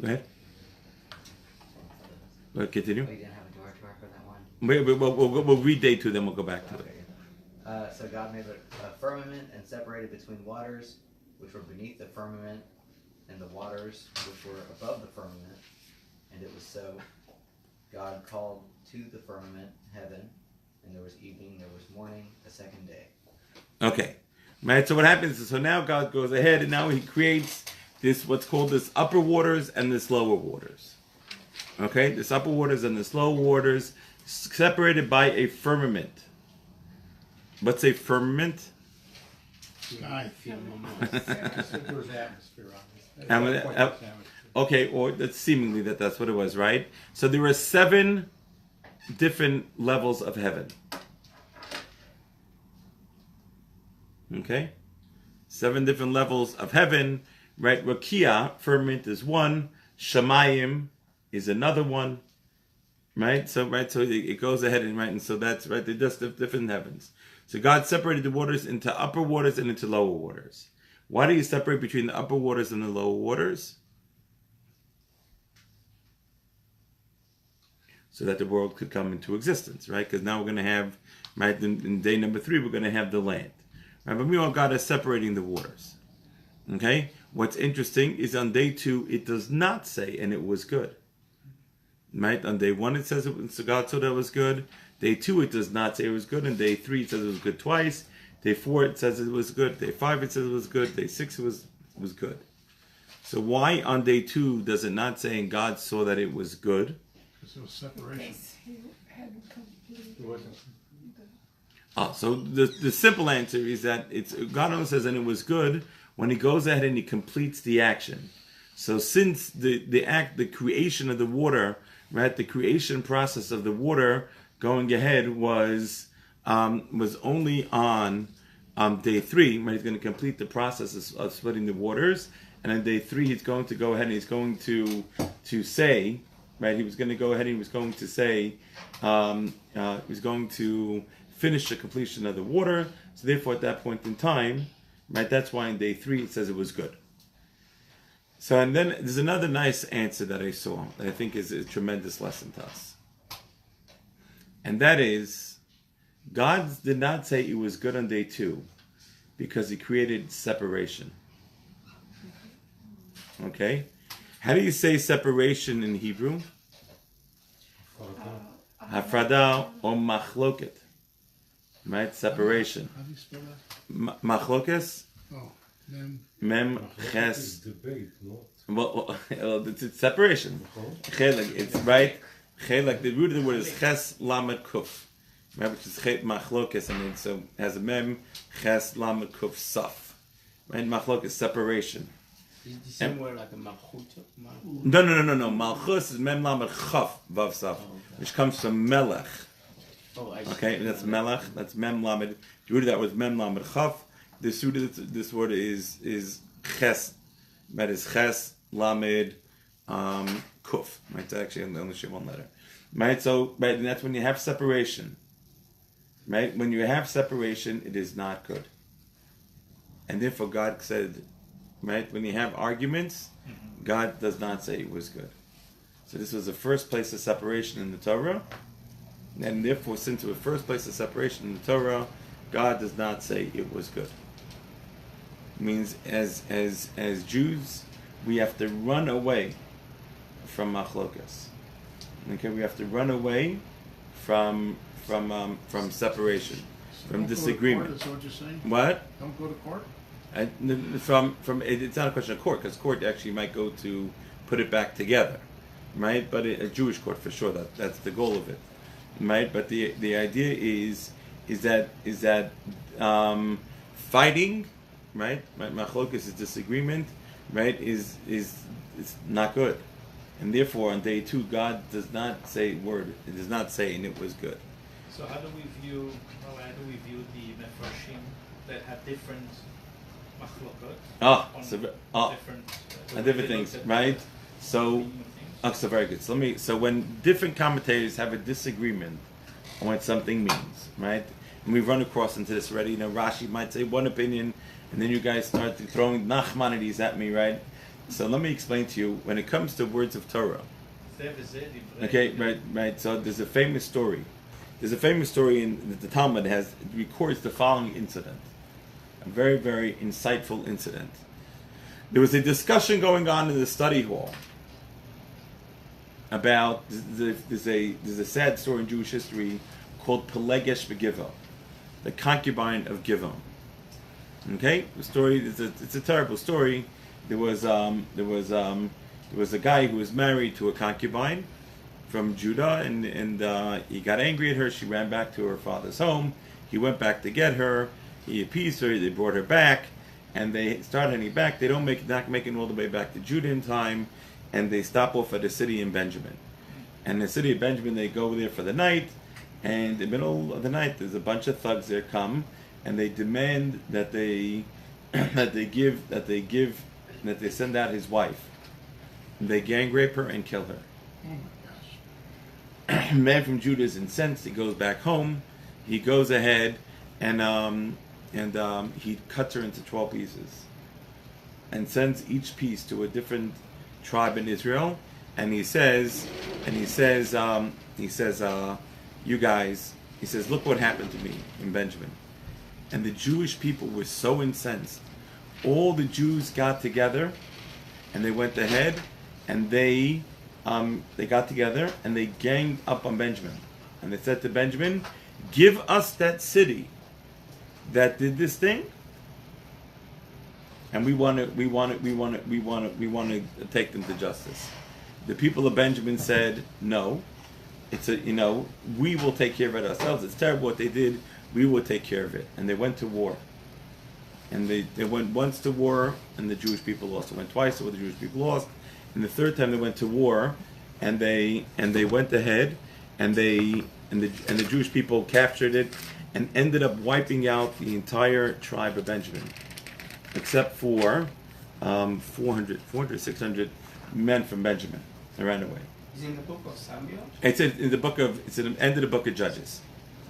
Go ahead. Continue. Oh, you didn't have a direct mark for that one? We'll read day 2, then we'll go back to it. So God made a firmament and separated between waters, which were beneath the firmament, and the waters, which were above the firmament. And it was so. God called to the firmament heaven, and there was evening, there was morning, the second day. Okay. Right, so what happens is, so now God goes ahead and now he creates this, what's called this upper waters and this lower waters. Okay, this upper waters and this lower waters separated by a firmament. What's a firmament? Sky. There was atmosphere on this. Okay, or that's seemingly that's what it was, right? So there were 7 different levels of heaven. Okay? 7 different levels of heaven, right? Rakia, firmament, is one. Shamayim is another one. Right? So it goes ahead and right, and so that's right, they're just different heavens. So God separated the waters into upper waters and into lower waters. Why do you separate between the upper waters and the lower waters? So that the world could come into existence, right? Because now we're going to have, right, in day number 3, we're going to have the land. Right? But meanwhile, God is separating the waters. Okay? What's interesting is on day 2, it does not say, and it was good. Right? On day 1, it says so God saw that it was good. Day 2, it does not say it was good. And day 3, it says it was good twice. Day 4, it says it was good. Day 5, it says it was good. Day 6, it was good. So why on day 2 does it not say, and God saw that it was good? Because it was separation. So the simple answer is that it's God only says, and it was good when he goes ahead and he completes the action. So since the creation of the water, right, the creation process of the water going ahead was only on day 3, right? He's going to complete the process of splitting the waters, and on day 3 he's going to go ahead and he's going to say, right? He was going to go ahead and he was going to say, he was going to finish the completion of the water. So therefore, at that point in time, right, that's why in day 3 it says it was good. So, and then there's another nice answer that I saw that I think is a tremendous lesson to us. And that is, God did not say it was good on day 2 because he created separation. Okay? How do you say separation in Hebrew? Hafrada or machloket. Right? Separation. How do you spell that? Machlokes? Oh, Mem ches. Well, it's separation. Chelik, it's right. Chelik, the root of the word is ches lamed kuf. Right, which is chet machlokes, and so it has a mem ches lamed kuf saf. Right, machlokes, separation. Is it the same word like a malchut? No. Malchus is mem lamed chaf vav saf, which comes from melech. Oh, I see. Okay, and that's melech. That's mem lamed. The root of that was mem lamed chaf. This word is ches. That is ches lamed kuf. Right, it's actually only one letter. Right, so right, and that's when you have separation. Right, when you have separation, it is not good. And therefore, God said, right, when you have arguments, God does not say it was good. So this was the first place of separation in the Torah, and therefore, since it was the first place of separation in the Torah, God does not say it was good. It means as Jews, we have to run away from machlokas. Okay, we have to run away from separation, from disagreement. Is that what you're saying? What? Don't go to court? From it's not a question of court, because court actually might go to put it back together. right? But a Jewish court for sure. That's the goal of it, right? But the idea is that fighting, right? Machlokas is disagreement, right? Is not good, and therefore on day 2, God does not say word. It does not say, and it was good. So how do we view the Mefarshim that have different machlokot? Different things, right? So very good. So when different commentators have a disagreement on what something means, right? And we've run across into this already. Rashi might say one opinion, and then you guys start throwing Nachmanides at me, right? So let me explain to you, when it comes to words of Torah. Okay, right. So there's a famous story. In the Talmud records the following incident. A very, very insightful incident. There was a discussion going on in the study hall about there's a sad story in Jewish history called Pelegesh Begiva, the concubine of Givon. Okay, the story it's a terrible story. There was a guy who was married to a concubine from Judah, and he got angry at her. She ran back to her father's home. He went back to get her. He appeased her. They brought her back, and they start heading back. They not making all the way back to Judah in time, and they stop off at a city in Benjamin. And the city of Benjamin, they go there for the night, and in the middle of the night, there's a bunch of thugs there come, and they demand that they send out his wife. And they gang rape her and kill her. Oh my gosh. Man from Judah is incensed. He goes back home. He goes ahead and he cuts her into 12 pieces and sends each piece to a different tribe in Israel. And he says, you guys, he says, look what happened to me in Benjamin. And the Jewish people were so incensed. All the Jews got together, and they went ahead, and they got together, and they ganged up on Benjamin. And they said to Benjamin, give us that city that did this thing, and we want to take them to justice. The people of Benjamin said, no, we will take care of it ourselves. It's terrible what they did. We will take care of it. And they went to war. And they went once to war, and the Jewish people lost. They went twice, so the Jewish people lost. And the third time they went to war, and they went ahead, and the Jewish people captured it, and ended up wiping out the entire tribe of Benjamin, except for 400, 600 men from Benjamin. They ran away. Is it in the book of Samuel? It's at the end of the book of Judges.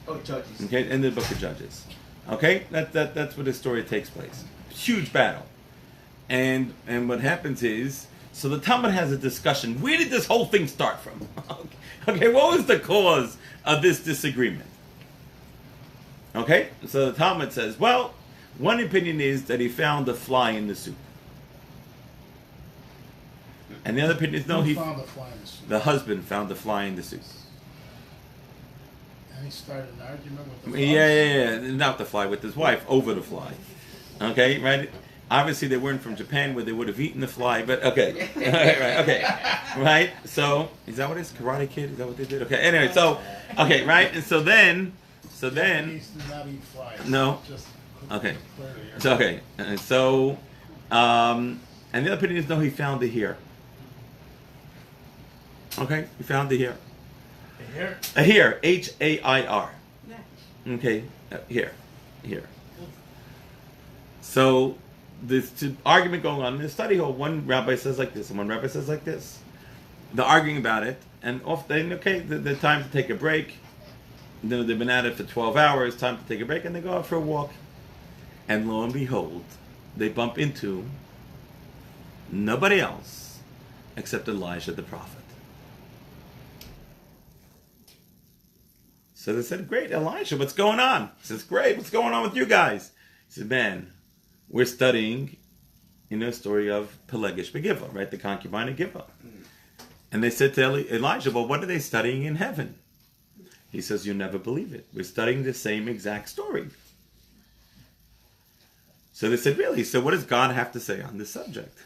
Oh, Judges. Okay, end of the book of Judges. Okay, that's where the story takes place. Huge battle, and what happens is, so the Talmud has a discussion. Where did this whole thing start from? Okay, what was the cause of this disagreement? Okay, so the Talmud says, well, one opinion is that he found a fly in the soup, and the other opinion is no, Who found the fly in the soup? the husband found the fly in the soup. And he started an argument with the fly. Yeah, not the fly, with his wife over the fly. Okay, right? Obviously, they weren't from Japan where they would have eaten the fly, but okay. Right, okay. Right? So, is that what it is? Karate Kid? Is that what they did? Okay, anyway, so, okay, right? And so then... Japanese do not eat flies. No. Just Okay. clearly. So, okay. And so, and the other opinion is, no, he found it here. Okay, he found it here. Here? Here, H-A-I-R. Yeah. Okay, here. So, there's argument going on in the study hall. One rabbi says like this, and one rabbi says like this. They're arguing about it, and then, okay, the time to take a break. They've been at it for 12 hours, time to take a break, and they go out for a walk. And lo and behold, they bump into nobody else except Elijah the prophet. So they said, great, Elijah, what's going on? He says, great, what's going on with you guys? He said, man, we're studying, a story of Pelegesh Begiva, right? The concubine of Giva. And they said to Elijah, well, what are they studying in heaven? He says, you'll never believe it. We're studying the same exact story. So they said, really? So what does God have to say on this subject?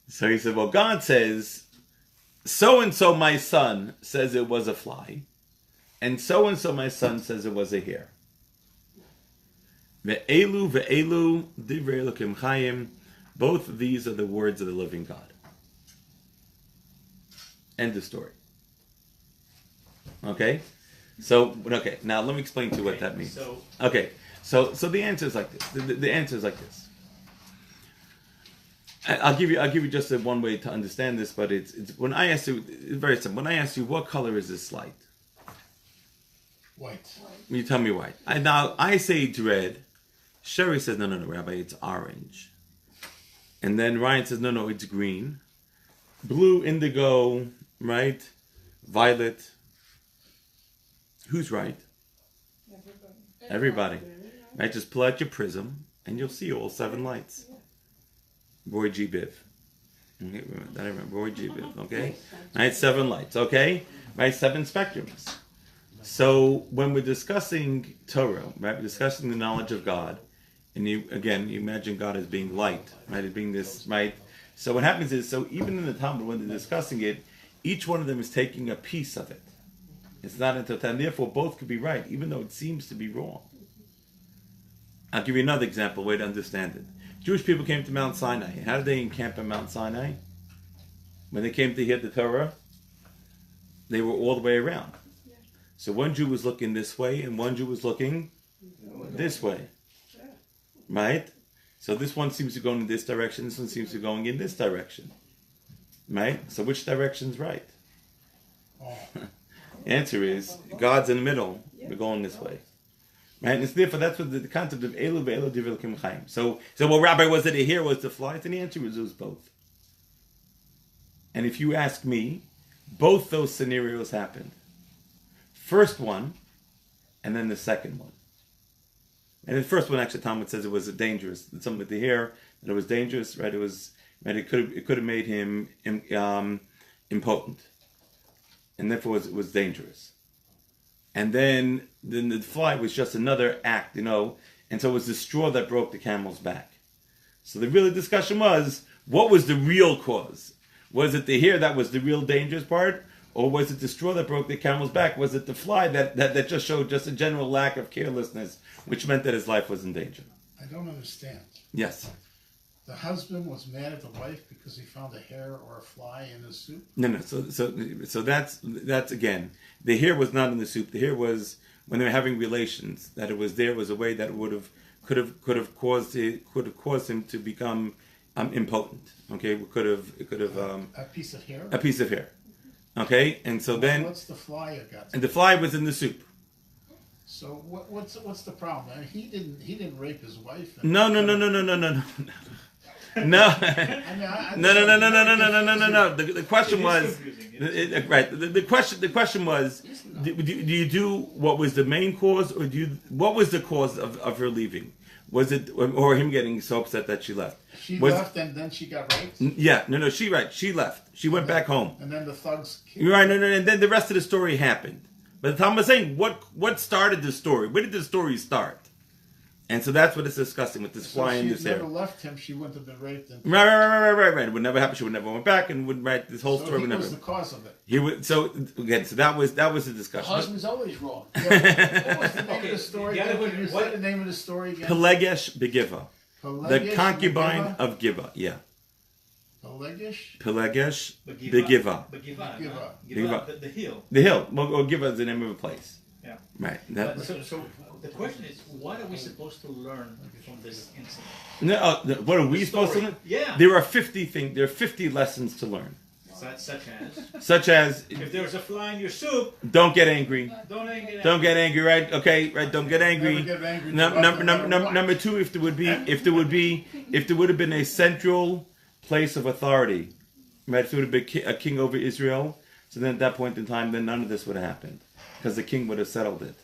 So he said, well, God says, so-and-so my son says it was a fly, and so-and-so my son says it was a hare. Ve'elu, ve'elu, divrei Elokim chayim. Both of these are the words of the living God. End of story. Okay? So, okay, now let me explain to you what that means. So the answer is like this. The answer is like this. I'll give you just one way to understand this, but it's when I ask you, it's very simple. When I ask you, what color is this light? White. You tell me white. Now I say it's red. Sherry says, no, Rabbi, it's orange. And then Ryan says, no, it's green. Blue, indigo, right? Violet. Who's right? Everybody. Right? Just pull out your prism and you'll see all 7 lights. Roy G. Biv. Okay, that I remember. Roy G. Biv. Okay? Right? 7 lights. Okay? Right? 7 spectrums. So when we're discussing Torah, right? We're discussing the knowledge of God. And you imagine God as being light, right? As being this, right? So what happens is, so even in the Talmud, when they're discussing it, each one of them is taking a piece of it. It's not in totality. And therefore, both could be right, even though it seems to be wrong. I'll give you another example, way to understand it. Jewish people came to Mount Sinai. How did they encamp at Mount Sinai? When they came to hear the Torah, they were all the way around. So one Jew was looking this way, and one Jew was looking this way. Right? So this one seems to go in this direction, this one seems to be going in this direction. Right? So which direction's right? The answer is, God's in the middle, we're going this way. Right? And it's therefore, that's what the concept of Elu ve'elu divrei Elokim chayim. So what Rabbi was it a hare, was the fly? And the answer was it was both. And if you ask me, both those scenarios happened. First one, and then the second one. And the first one, actually, Talmud says it was dangerous. It's something with the hair, that it was dangerous, right? It could have made him impotent, and therefore it was dangerous. And then the fly was just another act, and so it was the straw that broke the camel's back. So the real discussion was, what was the real cause? Was it the hair that was the real dangerous part? Or was it the straw that broke the camel's back? Was it the fly that just showed just a general lack of carelessness, which meant that his life was in danger? I don't understand. Yes. The husband was mad at the wife because he found a hair or a fly in his soup? No. So that's again, the hair was not in the soup. The hair was when they were having relations. That it was there was a way that could have caused him to become impotent. Okay, it could have a piece of hair. A piece of hair. Okay, and so then what's the fly got? And the fly was in the soup. So what's the problem? I mean, he didn't rape his wife. No. No. The question was right. The question was, do you do what was the main cause, or what was the cause of her leaving? Was it or him getting so upset that she left? She left and then she got raped? Yeah, no, she left. She went back home. And then the thugs Right, no, and then the rest of the story happened. But the Talmud was saying, what started the story? Where did the story start? And so that's what it's discussing with this fly and this hair. If she never left him, she wouldn't have been raped. Right. It would never happen. She would never went back and would write this whole story. He was the cause of it. He would. So again, so that was the discussion. The husband's always wrong. What was the name of the story? What the name of the story again? Pelegesh begiva, the concubine of Giva. Yeah. Pelegesh begiva. The hill. The hill. Or Giva is the name of a place. Yeah. Right. So the question is, what are we supposed to learn from this incident? No, what are we supposed to learn? Yeah. There are 50 things. There are 50 lessons to learn. Such as if there's a fly in your soup, don't get angry. Don't get angry. Right? Okay. Right. Don't get angry. Number 2, if there would have been a central place of authority, right? If there would have been a king over Israel, so then at that point in time, then none of this would have happened, because the king would have settled it,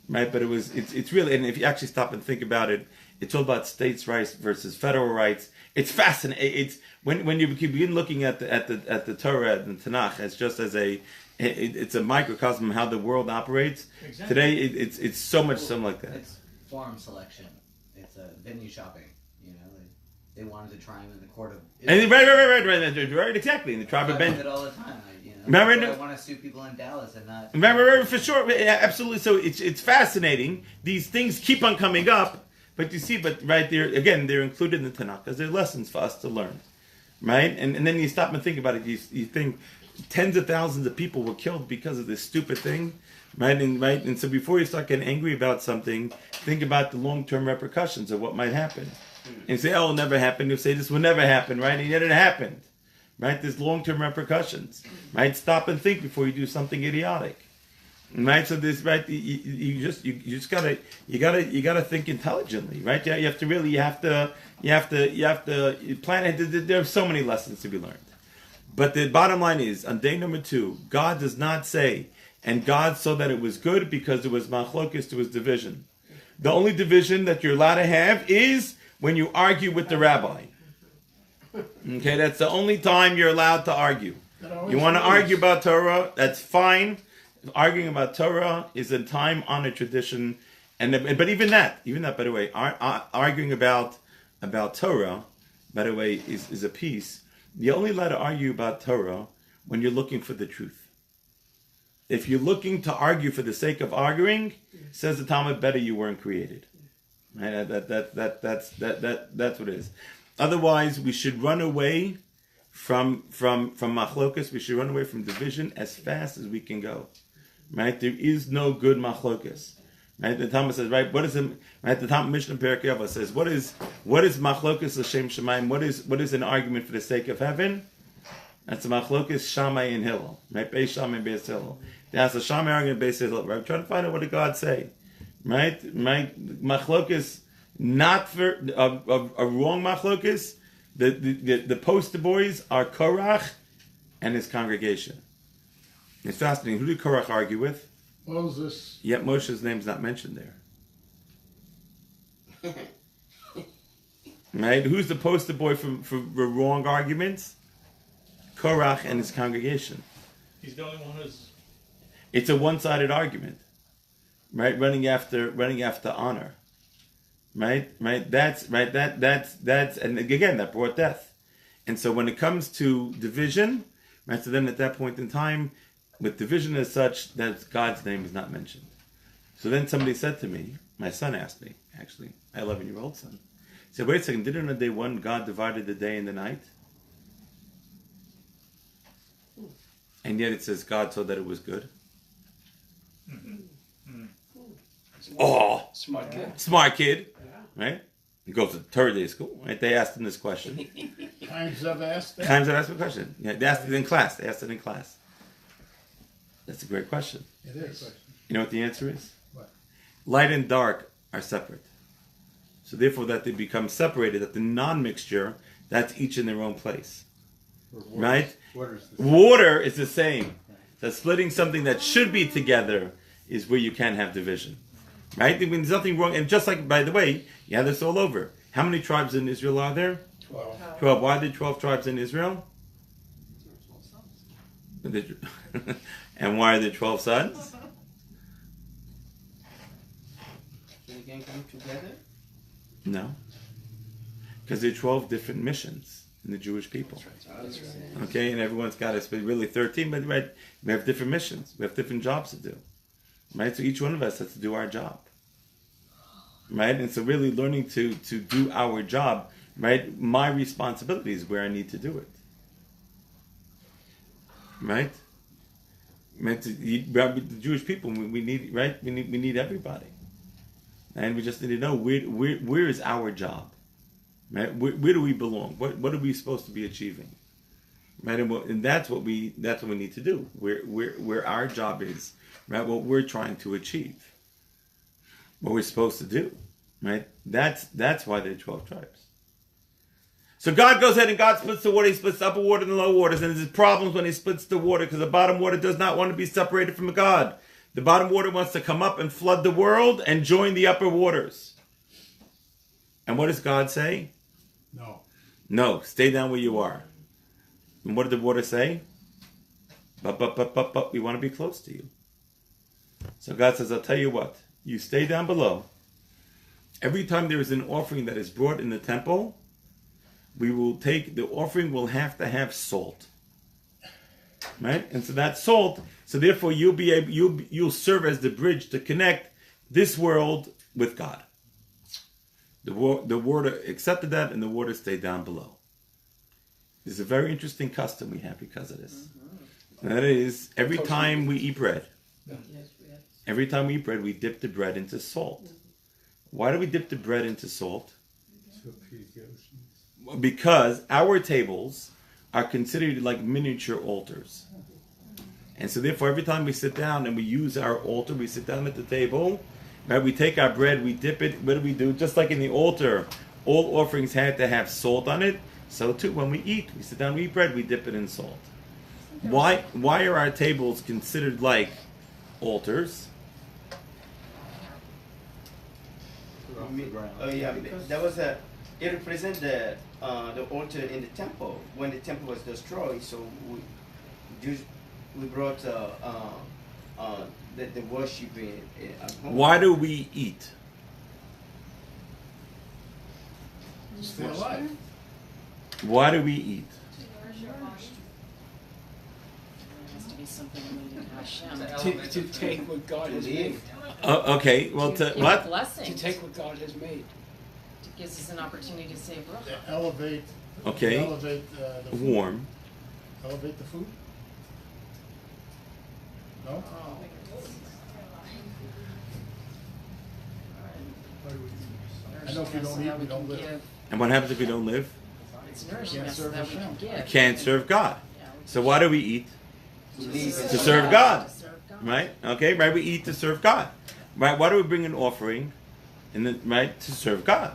right? But it's really, and if you actually stop and think about it, it's all about states' rights versus federal rights. It's fascinating. It's when you begin looking at the Torah and the Tanakh as just as it's a microcosm of how the world operates. Exactly. Today, it's so much something like that. It's farm selection. It's venue shopping. They wanted to try him in the court of And right, exactly. In the tribe of I do Bentzi. it all the time. Remember, I want to sue people in Dallas and not. Remember, for sure, yeah, absolutely. So it's fascinating. These things keep on coming up, but you see, right there again, they're included in the Tanakh as they're lessons for us to learn, right? And then you stop and think about it. You think tens of thousands of people were killed because of this stupid thing, right? And so before you start getting angry about something, think about the long-term repercussions of what might happen. And you say, "Oh, it'll never happen." You say, "This will never happen," right? And yet it happened. Right, there's long-term repercussions. Right, stop and think before you do something idiotic. Right, so there's right. You just gotta think intelligently. Right, you have to plan it. There are so many lessons to be learned. But the bottom line is, on day number 2, God does not say, and God saw that it was good because there was machlokes, there was division. The only division that you're allowed to have is when you argue with the rabbi. Okay, that's the only time you're allowed to argue. You want to argue about Torah, that's fine. Arguing about Torah is a time-honored tradition, but even that, by the way, arguing about Torah, by the way, is a piece. You're only allowed to argue about Torah when you're looking for the truth. If you're looking to argue for the sake of arguing, says the Talmud, better you weren't created. Right? That's what it is. Otherwise, we should run away from machlokas. We should run away from division as fast as we can go. Right? There is no good machlokas. Right? The Talmud says, right? What is it? Right? The Talmud Mishnah Perek Yava says, what is machlokas l'shem shemayim? What is an argument for the sake of heaven? That's a machlokas Shammai and Hillel. Right? Beis Shammai and Beis Hillel. That's a Shammai argument, Beis Hillel. Right? Trying to find out what did God say. Right? Machlokas. Not for a wrong machlokes. The poster boys are Korach and his congregation. It's fascinating. Who did Korach argue with? Moses. Yet Moshe's name's not mentioned there. Right? Who's the poster boy for wrong arguments? Korach and his congregation. He's the only one who's. It's a one-sided argument, right? Running after honor. Right. That's and again that brought death. And so when it comes to division, right? So then at that point in time, with division as such, that God's name is not mentioned. So then somebody said to me, my son asked me, actually, my 11-year-old son, he said, "Wait a second, didn't on day 1 God divided the day and the night? And yet it says God saw that it was good." Oh, smart kid. Right? He goes to third day school. Right? They asked him this question. Times I've asked that. Times I've asked the question. Yeah, they asked it in class. That's a great question. It is. You know what the answer is? What? Light and dark are separate. So therefore that they become separated, that the non-mixture, that's each in their own place. Right? Water is the same. So splitting something that should be together is where you can have division. Right? There's nothing wrong. And just like, by the way, you have this all over. How many tribes in Israel are there? 12. Why are there 12 tribes in Israel? And why are there 12 sons? They can come together? No. Because there are 12 different missions in the Jewish people. That's right. Okay, and everyone's got us, but really 13, but right, we have different missions. We have different jobs to do. Right? So each one of us has to do our job. Right? And so really learning to do our job, right? My responsibility is where I need to do it. Right? The Jewish people, we need, right? We need everybody. And we just need to know where is our job? Right? Where do we belong? What are we supposed to be achieving? Right? And that's what we need to do. Where our job is, right? What we're trying to achieve. What we're supposed to do. Right? That's why there are 12 tribes. So God goes ahead and God splits the water. He splits the upper water and the lower waters. And there's problems when he splits the water because the bottom water does not want to be separated from God. The bottom water wants to come up and flood the world and join the upper waters. And what does God say? No, stay down where you are. And what did the water say? But we want to be close to you. So God says, I'll tell you what. You stay down below. Every time there is an offering that is brought in the temple, we will take, the offering will have to have salt. Right? And so that salt, so therefore you'll serve as the bridge to connect this world with God. The water accepted that, and the water stayed down below. It's a very interesting custom we have because of this. And that is, every time we eat bread, we dip the bread into salt. Why do we dip the bread into salt? Because our tables are considered like miniature altars. And so therefore, every time we sit down and we use our altar, we sit down at the table, right? We take our bread, we dip it. What do? Just like in the altar, all offerings had to have salt on it. So too, when we eat, we sit down, we eat bread, we dip it in salt. Why are our tables considered like altars? Oh yeah, that was it represents the altar in the temple when the temple was destroyed. So we brought the worship at home. Why do we eat? Stay alive. Why do we eat? Something related to Hashem. To take what God has made. Okay, well, what? Blessing. To take what God has made. It gives us an opportunity to say bracha. To elevate. Okay. Elevate the food. Warm. Elevate the food. No. I know if you don't eat, we don't live. And what happens if we don't live? It's nourishing us so that we can give. Can't serve God. So why do we eat? To serve God. Right? Okay, right? We eat to serve God. Right? Why do we bring an offering? Right? To serve God.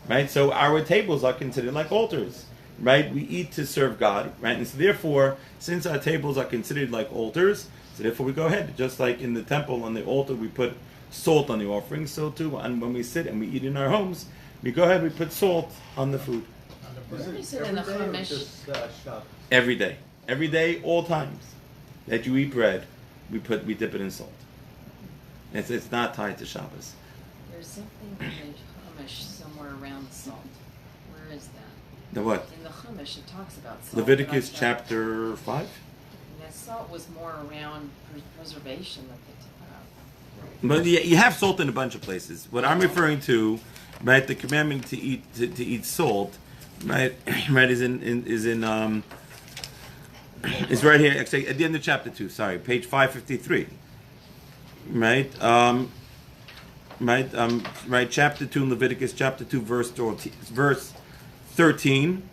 Right? So our tables are considered like altars. Right? We eat to serve God. Right? And so therefore, since our tables are considered like altars, so therefore we go ahead. Just like in the temple on the altar we put salt on the offering, so too and when we sit and we eat in our homes, we go ahead, we put salt on the food. Every day. Every day, all times that you eat bread, we dip it in salt. It's not tied to Shabbos. There's something in the Chumash somewhere around salt. Where is that? The what? In the Chumash it talks about salt. Leviticus chapter 5? And that salt was more around preservation of the But you have salt in a bunch of places. What I'm referring to, right, the commandment to eat salt, right, is right here, actually, at the end of chapter 2, sorry, page 553. Right? Chapter 2 in Leviticus, chapter 2, verse 13.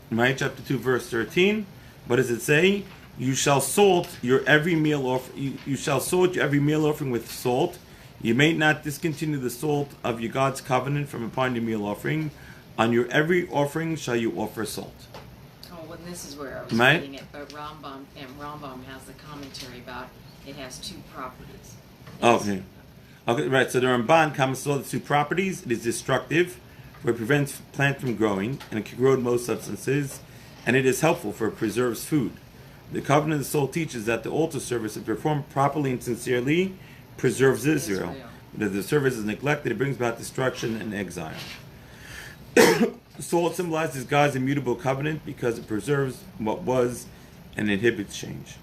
Right? Chapter 2, verse 13. What does it say? You shall salt your every meal offering. You shall salt your every meal offering with salt. You may not discontinue the salt of your God's covenant from upon your meal offering. On your every offering shall you offer salt. Oh, well, this is where I was reading it. But Rambam has the commentary about it has two properties. Okay, right. So the Ramban comments on the two properties. It is destructive, for it prevents plant from growing, and it can corrode most substances, and it is helpful for it preserves food. The covenant of the soul teaches that the altar service, if performed properly and sincerely, preserves Israel. But if the service is neglected, it brings about destruction and exile. Salt symbolizes God's immutable covenant because it preserves what was and inhibits change.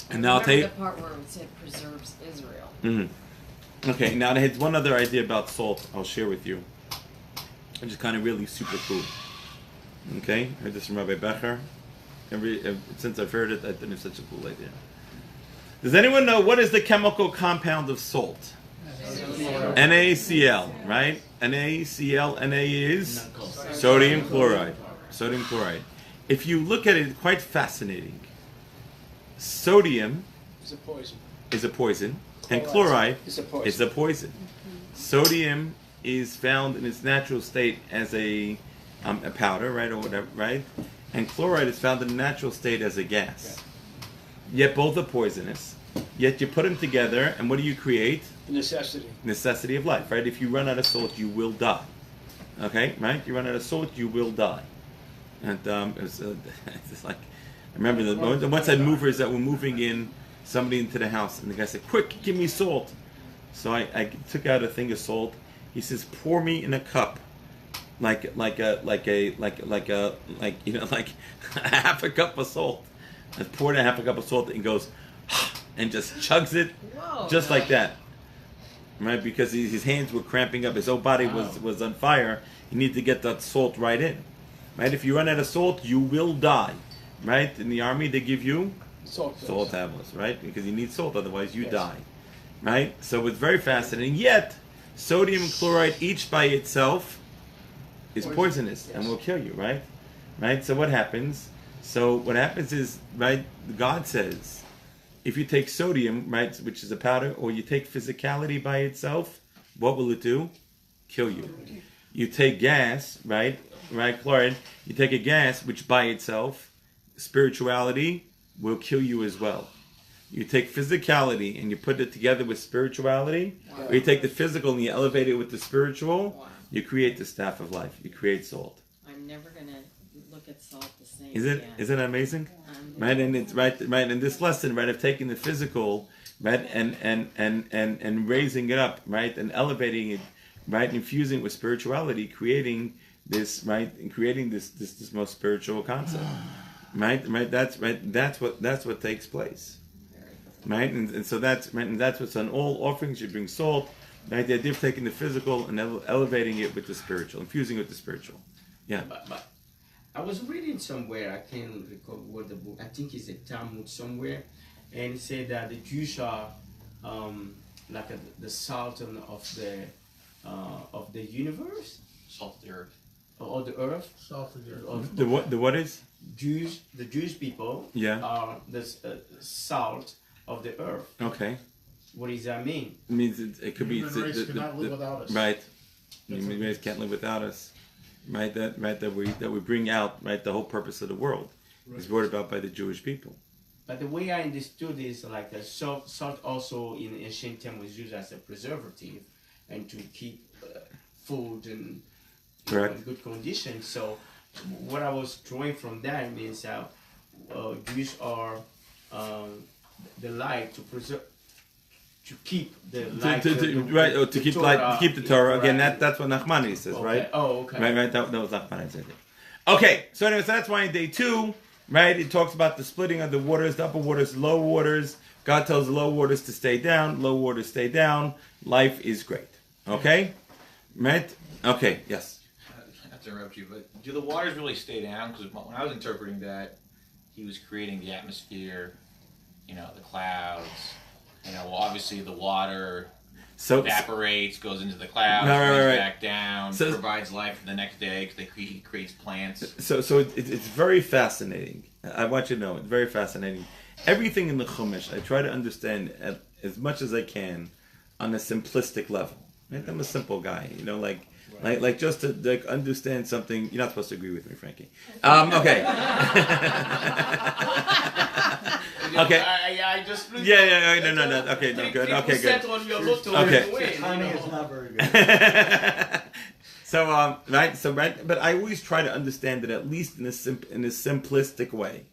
And now I'll tell you the part where it said preserves Israel. Mm-hmm. Okay, now there's one other idea about salt I'll share with you, which is kind of really super cool. Okay, I heard this from Rabbi Becher. Since I've heard it, I think it's such a cool idea. Does anyone know what is the chemical compound of salt? NaCl, right? NaCl, Na is sodium chloride. Sodium chloride. If you look at it, it's quite fascinating. Sodium is a poison, and chloride is a poison. Sodium is found in its natural state as a powder, right, or whatever, right? And chloride is found in the natural state as a gas. Yet both are poisonous. Yet you put them together, and what do you create? Necessity. Necessity of life, right? If you run out of salt, you will die. Okay, right? You run out of salt, you will die. And it's like, I remember the once I had movers that were moving in somebody into the house, and the guy said, "Quick, give me salt." So I took out a thing of salt. He says, "Pour me in a cup like a half a cup of salt. And poured a half a cup of salt and goes and just chugs it, Whoa. just like that. Right, because his hands were cramping up, his whole body was on fire. You need to get that salt right in. Right, if you run out of salt, you will die. Right, in the army they give you salt tablets, right? Because you need salt, otherwise you die. Right, so it's very fascinating. Yet, sodium and chloride each by itself is poisonous and will kill you. Right, right. So what happens? So what happens is, right? God says, if you take sodium, right, which is a powder, or you take physicality by itself, what will it do? Kill you. You take gas, right, chloride. You take a gas, which by itself, spirituality will kill you as well. You take physicality and you put it together with spirituality, or you take the physical and you elevate it with the spiritual, you create the staff of life. You create salt. I'm never gonna look at salt the same. Isn't it amazing? Right, and it's right in this lesson, right, of taking the physical, right, and raising it up, right, and elevating it, right, infusing it with spirituality, creating this, right, and creating this most spiritual concept. Right. That's what takes place. Right, and so that's what's on all offerings. You bring salt. Right, the idea of taking the physical and elevating it with the spiritual, infusing it with the spiritual. Yeah. But I was reading somewhere, I can't recall what the book, I think it's a Talmud somewhere, and it said that the Jews are the salt of the universe. Salt of the earth. Or the earth. Salt of the earth. The what is? The Jewish people are the salt of the earth. Okay. What does that mean? It means it could be human race cannot live without us. Right. Human race can't live without us. Right. That we bring out, right, the whole purpose of the world is brought about by the Jewish people. But the way I understood is like the salt also in ancient time was used as a preservative and to keep food and in good condition. So what I was drawing from that means how Jews are the light to preserve, to keep the light, to keep Torah, keep the Torah. Again, that's what Nachmani says, okay. right? Oh, okay. Right. That was Nachmani said it. Okay, so anyways, that's why in day 2, right, it talks about the splitting of the waters, the upper waters, low waters. God tells the low waters to stay down, low waters stay down. Life is great. Okay, right? Okay, yes. Not to interrupt you, but do the waters really stay down? Because when I was interpreting that, he was creating the atmosphere, the clouds. Obviously the water evaporates, goes into the clouds, goes back down, provides life for the next day because he creates plants. So it's very fascinating. I want you to know, it's very fascinating. Everything in the Chumash, I try to understand as much as I can on a simplistic level. Right? I'm a simple guy, like just to understand something. You're not supposed to agree with me, Frankie. Okay. Okay. I just no. Okay, no, good. Okay, good. On your lotto okay. Timing is not very good. So but I always try to understand it at least in a simplistic way,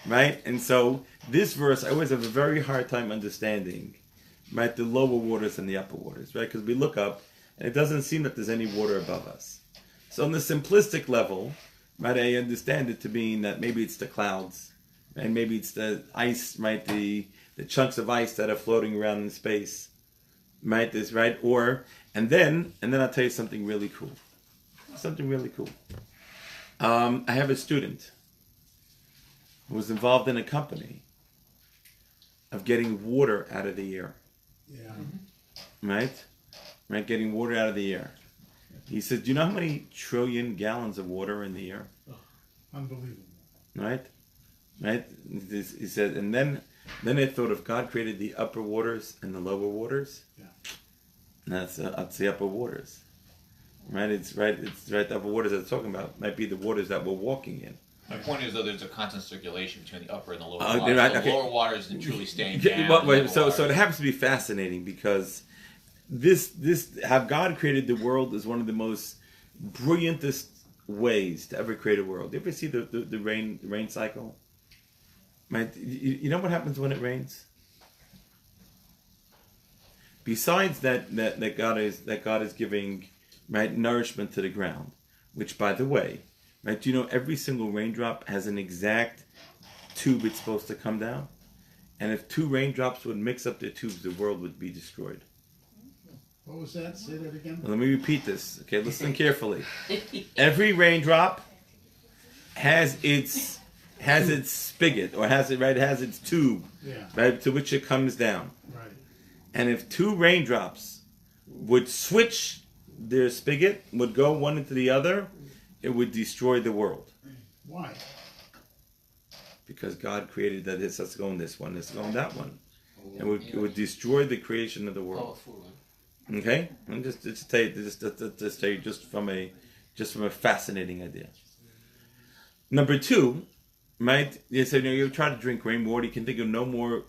right? And so this verse, I always have a very hard time understanding, right? The lower waters and the upper waters, right? Because we look up and it doesn't seem that there's any water above us. So on the simplistic level, right, I understand it to mean that maybe it's the clouds. And maybe it's the ice, right? The chunks of ice that are floating around in space, right? This, right? And then I'll tell you something really cool. I have a student who was involved in a company of getting water out of the air. Yeah. Right? Getting water out of the air. He said, "Do you know how many trillion gallons of water are in the air?" Oh, unbelievable. Right? He said, and then I thought if God created the upper waters and the lower waters, that's the upper waters, right? It's the upper waters that it's talking about. Might be the waters that we're walking in. My point is, though, there's a constant circulation between the upper and the lower waters. The lower waters isn't truly staying down. So it happens to be fascinating because this how God created the world is one of the most brilliantest ways to ever create a world. You ever see the rain cycle? Right? You know what happens when it rains? Besides that God is giving, right, nourishment to the ground, which, by the way, right? Do you know every single raindrop has an exact tube it's supposed to come down? And if 2 raindrops would mix up their tubes, the world would be destroyed. What was that? Say that again. Well, let me repeat this. Okay, listen carefully. Every raindrop has its spigot, or has its tube, right, to which it comes down. Right. And if 2 raindrops would switch their spigot, would go one into the other, it would destroy the world. Why? Because God created that this has to go in this one, this going that one. It would destroy the creation of the world. Okay? And just to tell you just from a fascinating idea. Number 2, right? You say, you try to drink rainwater, you can think of no more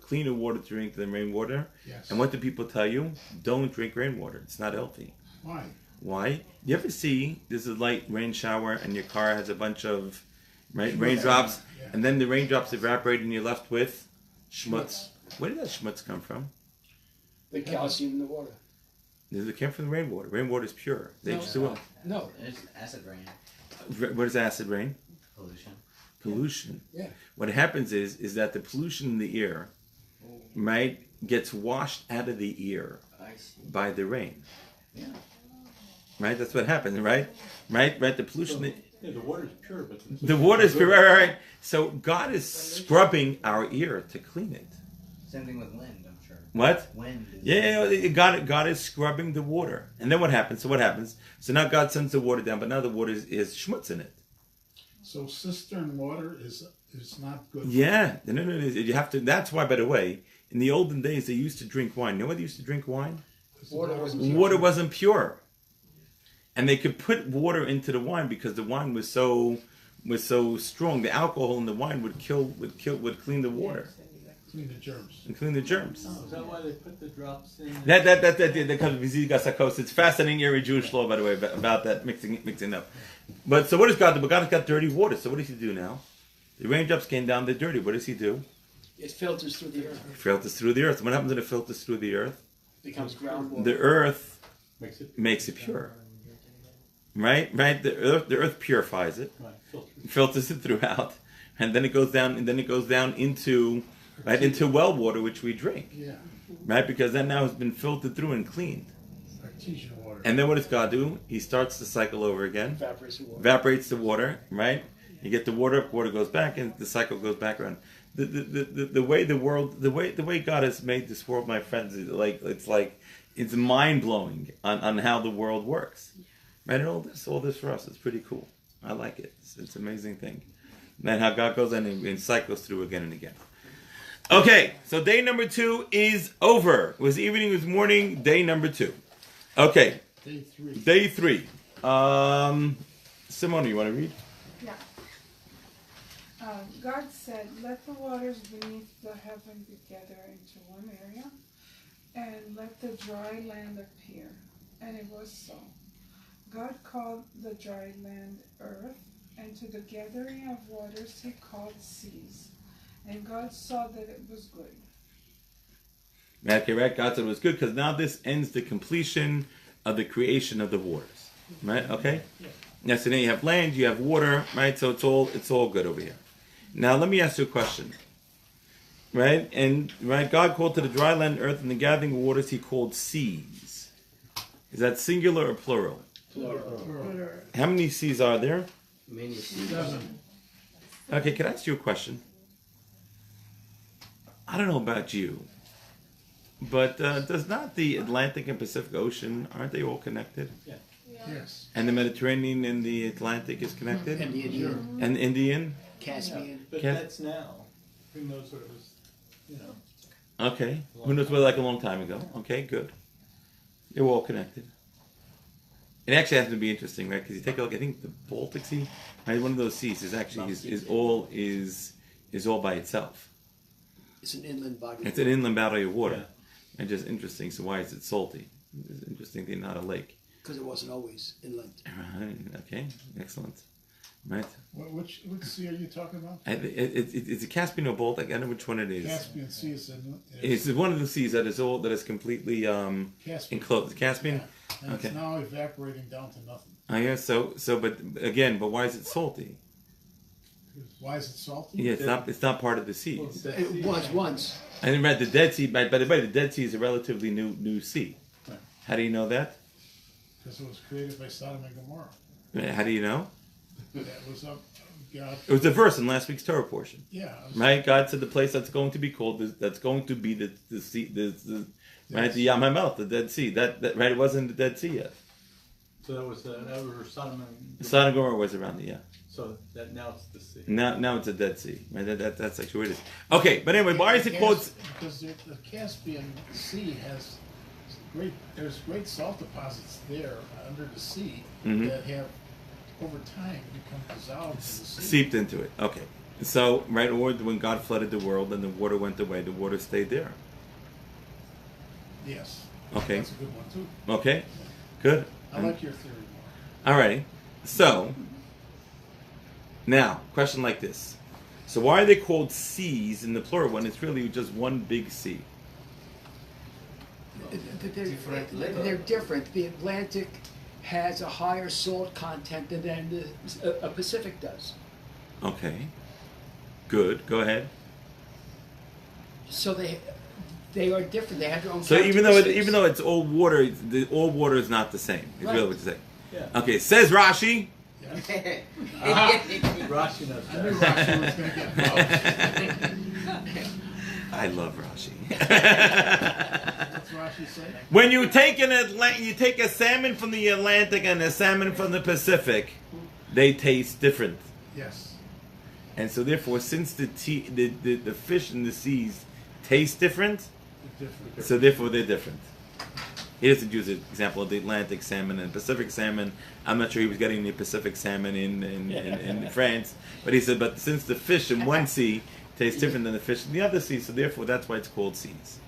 cleaner water to drink than rainwater. Yes. And what do people tell you? Don't drink rainwater. It's not healthy. Why? Why? You ever see there's a light rain shower and your car has a bunch of raindrops, and then the raindrops evaporate and you're left with schmutz. Where did that schmutz come from? The calcium in the water. It came from the rainwater. Rainwater is pure. No. It's acid rain. What is acid rain? Pollution. Yeah. What happens is that the pollution in the air, right, gets washed out of the ear by the rain. Yeah. Right? That's what happens, right? Right? The pollution. The water is pure, but the water is pure, right. So God is scrubbing our ear to clean it. Same thing with wind, I'm sure. What? Wind. God is scrubbing the water. And then what happens? So now God sends the water down, but now the water is schmutz in it. So cistern water is not good. Yeah. No. You have to. That's why, by the way, in the olden days, they used to drink wine. You know why they used to drink wine? Water wasn't pure. And they could put water into the wine because the wine was so strong. The alcohol in the wine would clean the water. Clean the germs. And clean the germs. Oh, is that why they put the drops in? That comes from Vizigashakos. It's fascinating area Jewish law, by the way, about that mixing up. But so what does God do? But God has got dirty water. So what does he do now? The raindrops came down, they're dirty. What does he do? It filters through the earth. It filters through the earth. What happens when it filters through the earth? Becomes groundwater. The earth makes it pure. Right? The earth purifies it, filters it throughout, and then it goes down into well water, which we drink. Yeah. Right? Because that now has been filtered through and cleaned. Artesian water. And then what does God do? He starts the cycle over again. Evaporates the water, right? You get the water up, water goes back, and the cycle goes back around. The way God has made this world, my friends, it's mind blowing on how the world works. Right, and all this for us, it's pretty cool. I like it. It's an amazing thing. And how God goes in and cycles through again and again. Okay, so day number 2 is over. It was evening, it was morning, day number 2. Okay. Day 3. Simone, you want to read? Yeah. God said, "Let the waters beneath the heaven be gathered into one area, and let the dry land appear." And it was so. God called the dry land earth, and to the gathering of waters he called seas. And God saw that it was good. Okay, right? God said it was good because now this ends the completion of the creation of the waters. Right? Okay? Yes, so then you have land, you have water, right? So it's all good over here. Now let me ask you a question. Right? And God called to the dry land earth, and the gathering of waters he called seas. Is that singular or plural? Plural. How many seas are there? Many seas. 7. Okay, can I ask you a question? I don't know about you, but does not the Atlantic and Pacific Ocean, aren't they all connected? Yeah. Yes. And the Mediterranean and the Atlantic is connected? And the Indian. And the Indian? Caspian. But that's now. Who knows what it was, Okay. Who knows what, like a long time ago. Okay, good. They're all connected. It actually happens to be interesting, right? Because you take a look, I think the Baltic Sea, right? One of those seas is actually is all by itself. It's an inland body. It's an inland body of water. Yeah. And just interesting. So why is it salty? It's interesting thing, not a lake. Because it wasn't always inland. Right. Okay. Excellent. right? Which sea are you talking about? It's a Caspian or Baltic. I don't know which one it is. Caspian Sea is It's one of the seas that is completely enclosed. Caspian. Yeah. And Okay. it's now evaporating down to nothing. I guess so. But why is it salty? Why is it salty? Yeah, it's not part of the seas. It was once. I read the Dead Sea. By the way, the Dead Sea is a relatively new sea. Right. How do you know that? Because it was created by Sodom and Gomorrah. How do you know? That was up God. It was a verse in last week's Torah portion. Yeah. Right. God said the place that's going to be called that's going to be the sea, right, the Yam HaMelech, the Dead Sea. That right. It wasn't the Dead Sea yet. So that was over Sodom and Sodom and Gomorrah was around the So that now it's the sea. Now it's a Dead Sea. Right. That's actually what it is. Okay, but anyway, why is it called? Because the Caspian Sea has there's great salt deposits there under the sea that have over time become dissolved in the sea. Seeped into it. Okay. So, right, or when God flooded the world and the water went away, the water stayed there. Yes. Okay. That's a good one too. Okay. Good. I like your theory more. All right. So, now, question like this. So why are they called seas in the plural when it's really just one big sea? They're different. The Atlantic has a higher salt content than the Pacific does. Okay. Good. Go ahead. So they are different. They have their own. So even though it's all water, all water is not the same. It's Right. really what you say. Yeah. Okay. Says Rashi. Rashi knows I knew that. Rashi was going to get involved. I love Rashi. What's Rashi say? When you take you take a salmon from the Atlantic and a salmon from the Pacific, they taste different. Yes. And so therefore, since the fish in the seas taste different, Different. so therefore they're different. He doesn't use the example of the Atlantic salmon and Pacific salmon. I'm not sure he was getting the Pacific salmon in France, but he said, but since the fish in one sea tastes different than the fish in the other sea, so therefore that's why it's called seas.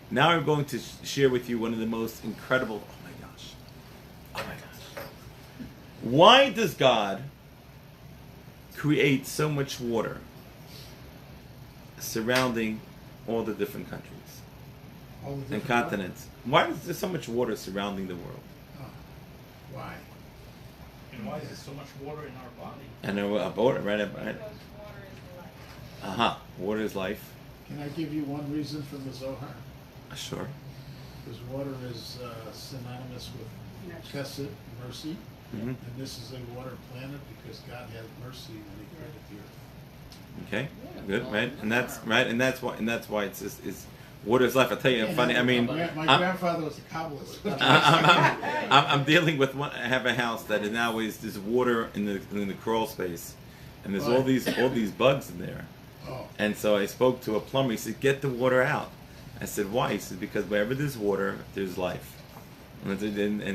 Now I'm going to share with you one of the most incredible. Oh my gosh! Why does God create so much water surrounding all the different countries All the and different continents? Why is there so much water surrounding the world? Why? And why is there so much water in our body? And water, right? Water is life. Can I give you one reason for the Zohar? Sure. Because water is synonymous with chesed, mercy, Mm-hmm. and this is a water planet because God had mercy when He created the earth. Okay. Good. Right. And that's right. And that's why it's just water is life. I'll tell you. Funny. I mean, my grandfather was a Kabbalist. I'm dealing with one. I have a house that is now there's water in the crawl space, and there's all these bugs in there. Oh. And so I spoke to a plumber. He said, "Get the water out." I said, "Why?" He said, "Because wherever there's water, there's life." And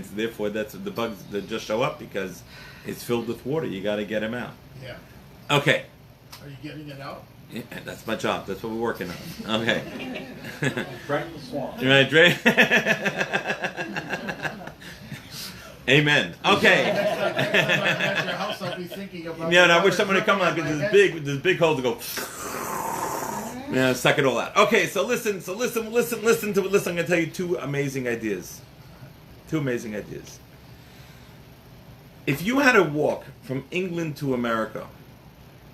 so therefore, that's the bugs that just show up because it's filled with water. You got to get them out. Yeah. Okay. Are you getting it out? Yeah, that's my job. That's what we're working on. Okay. Drain the swamp. Right, Dre? Amen. Okay. Next time I'm at your house, I'll be thinking about. Yeah, and I wish someone would come on because this big hole to go. Yeah, suck it all out. Okay, so listen. I'm going to tell you two amazing ideas. If you had to walk from England to America,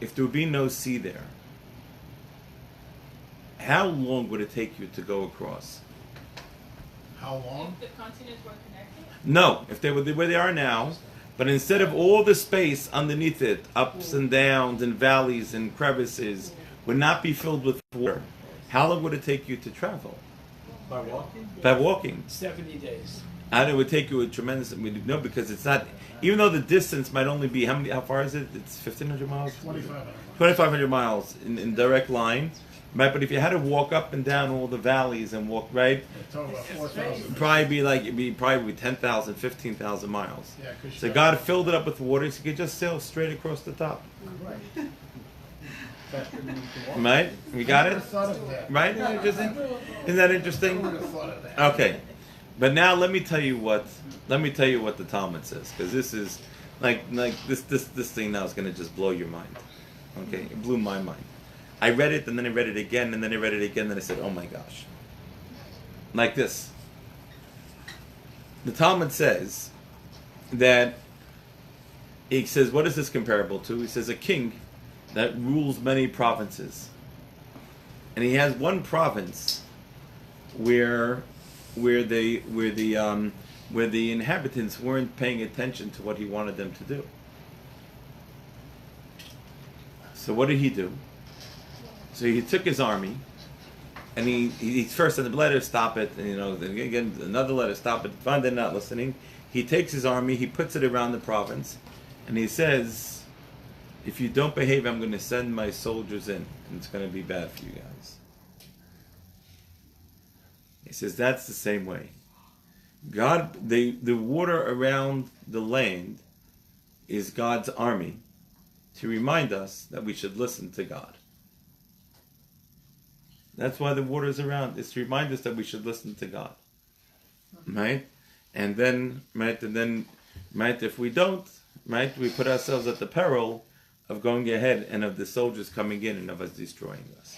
if there would be no sea there, how long would it take you to go across? How long? If the continents were connected? No, if they were where they are now, but instead of all the space underneath it, ups and downs and valleys and crevices, would not be filled with water, how long would it take you to travel? By walking? By walking. 70 days. And it would take you a tremendous. No, because it's not. Even though the distance might only be how far is it? It's 1,500 miles. 2,500 miles in direct line, right? But if you had to walk up and down all the valleys and walk right, it'd probably be 10,000, 15,000 miles. Yeah, so God filled it up with water, so you could just sail straight across the top. Right. Right? We got it? Right? Isn't that interesting? Okay. But now let me tell you what the Talmud says, because this like this thing now is going to just blow your mind. Okay, it blew my mind. I read it, and then I read it again, and then I read it again, and then I said, oh my gosh. Like this. The Talmud says that, he says, what is this comparable to? He says a king that rules many provinces. And he has one province where the inhabitants weren't paying attention to what he wanted them to do. So what did he do? So he took his army, and he first sent a letter, stop it, and then again another letter, stop it. Finally, they're not listening. He takes his army, he puts it around the province, and he says, if you don't behave, I'm going to send my soldiers in, and it's going to be bad for you guys. He says that's the same way. God, the water around the land is God's army to remind us that we should listen to God. That's why the water is around. It's to remind us that we should listen to God. Right? And then, if we don't, we put ourselves at the peril of going ahead and of the soldiers coming in and of us destroying us.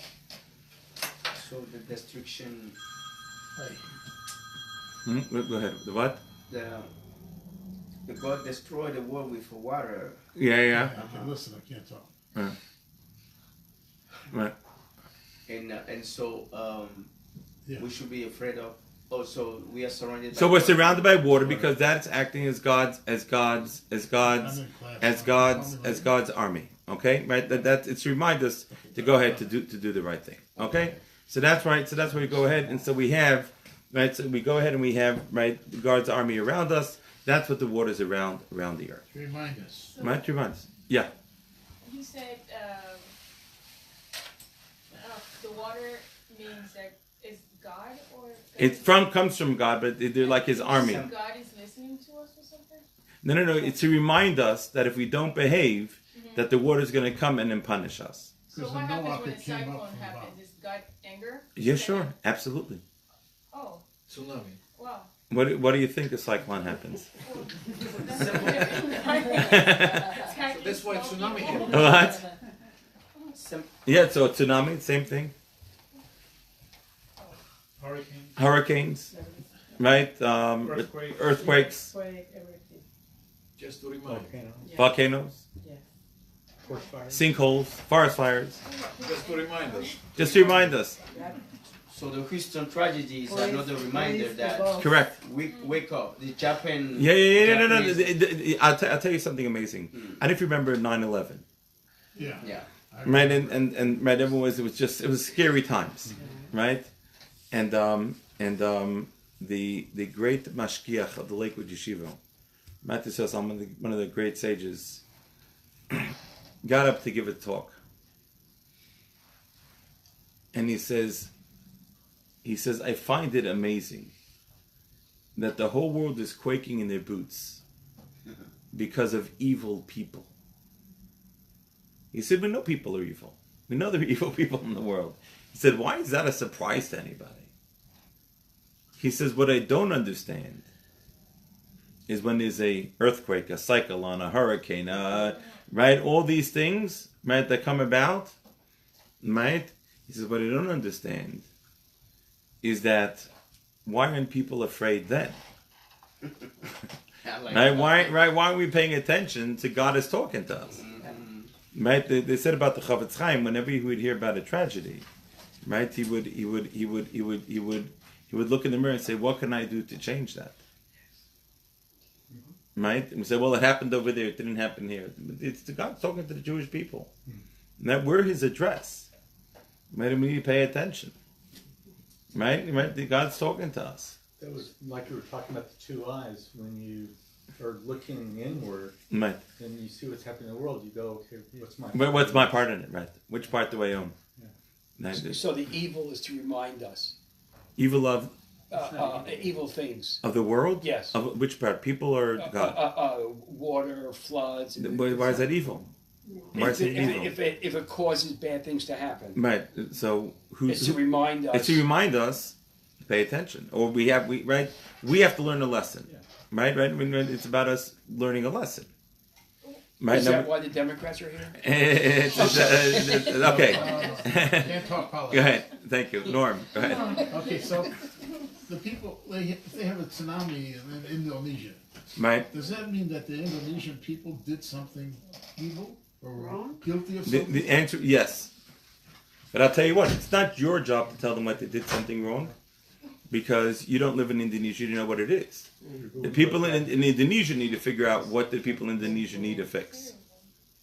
So the destruction... Go ahead. The what? The God destroyed the world with water. Yeah. I can listen, I can't talk. Right. And so we should be afraid of. Also, we are surrounded. So we're surrounded by water because that's acting as God's army. Okay, right? That it's to remind us to go ahead to do the right thing. Okay, so that's right. So that's where we go ahead, and so we have right. So we go ahead and we have God's army around us. That's what the water is around the earth. To remind us. Right, to remind us. Yeah. You said the water means that is God or It comes from God, but they're like His army. God is listening to us or something? No. It's to remind us that if we don't behave, that the water is going to come and then punish us. So what happens when a cyclone happens? Is God anger? Yeah, sure, absolutely. Oh. Tsunami. Wow. What do you think a cyclone happens? So that's why tsunami happened. What? Yeah, so tsunami, same thing. Hurricanes, right? Earthquakes. Just to remind. Volcanoes. Sinkholes, forest fires. Just to remind us. Just to remind us. So the Houston tragedy is another reminder that Correct. Wake up. The Japan. Yeah. No. I'll tell you something amazing. I don't know if you remember 9/11. Yeah. Right, and right, everyone was it was scary times, right? And the great mashgiach of the Lakewood Yeshiva, Matthew says, one of the great sages, got up to give a talk, and he says, I find it amazing that the whole world is quaking in their boots because of evil people. He said, we know people are evil. We know there are evil people in the world. He said, why is that a surprise to anybody? He says, what I don't understand is when there's a earthquake, a cyclone, a hurricane, right? All these things, right, that come about, right? He says, what I don't understand is that why aren't people afraid then? Right? Why aren't we paying attention to God is talking to us? Right? They said about the Chavetz Chaim, whenever he would hear about a tragedy, right? He would look in the mirror and say, "What can I do to change that?" Right? And we say, "Well, it happened over there. It didn't happen here." It's God talking to the Jewish people. And that we're His address. Right? And we need to pay attention. Right? God's talking to us. That was like you were talking about the two eyes. When you are looking inward, right, and you see what's happening in the world, you go, "Okay, what's my part in it?" Right? Which part do I own? Yeah. So the evil is to remind us. Evil of evil things of the world. Yes. Of which part? People or God? Water, floods. Why is that evil? Why is it evil? If it causes bad things to happen. Right. So it's to remind us. It's to remind us to pay attention, or we have to learn a lesson. Yeah. Right. It's about us learning a lesson. Right, Is that why the Democrats are here? Okay. Can't talk politics. Go ahead. Thank you. Norm, go ahead. Okay, so the people, they have a tsunami in Indonesia. Right. Does that mean that the Indonesian people did something evil or Wrong? guilty of The, something? the answer, yes. But I'll tell you what, it's not your job to tell them what they did something wrong, because you don't live in Indonesia, you don't know what it is. The people in Indonesia need to figure out what the people in Indonesia need to fix.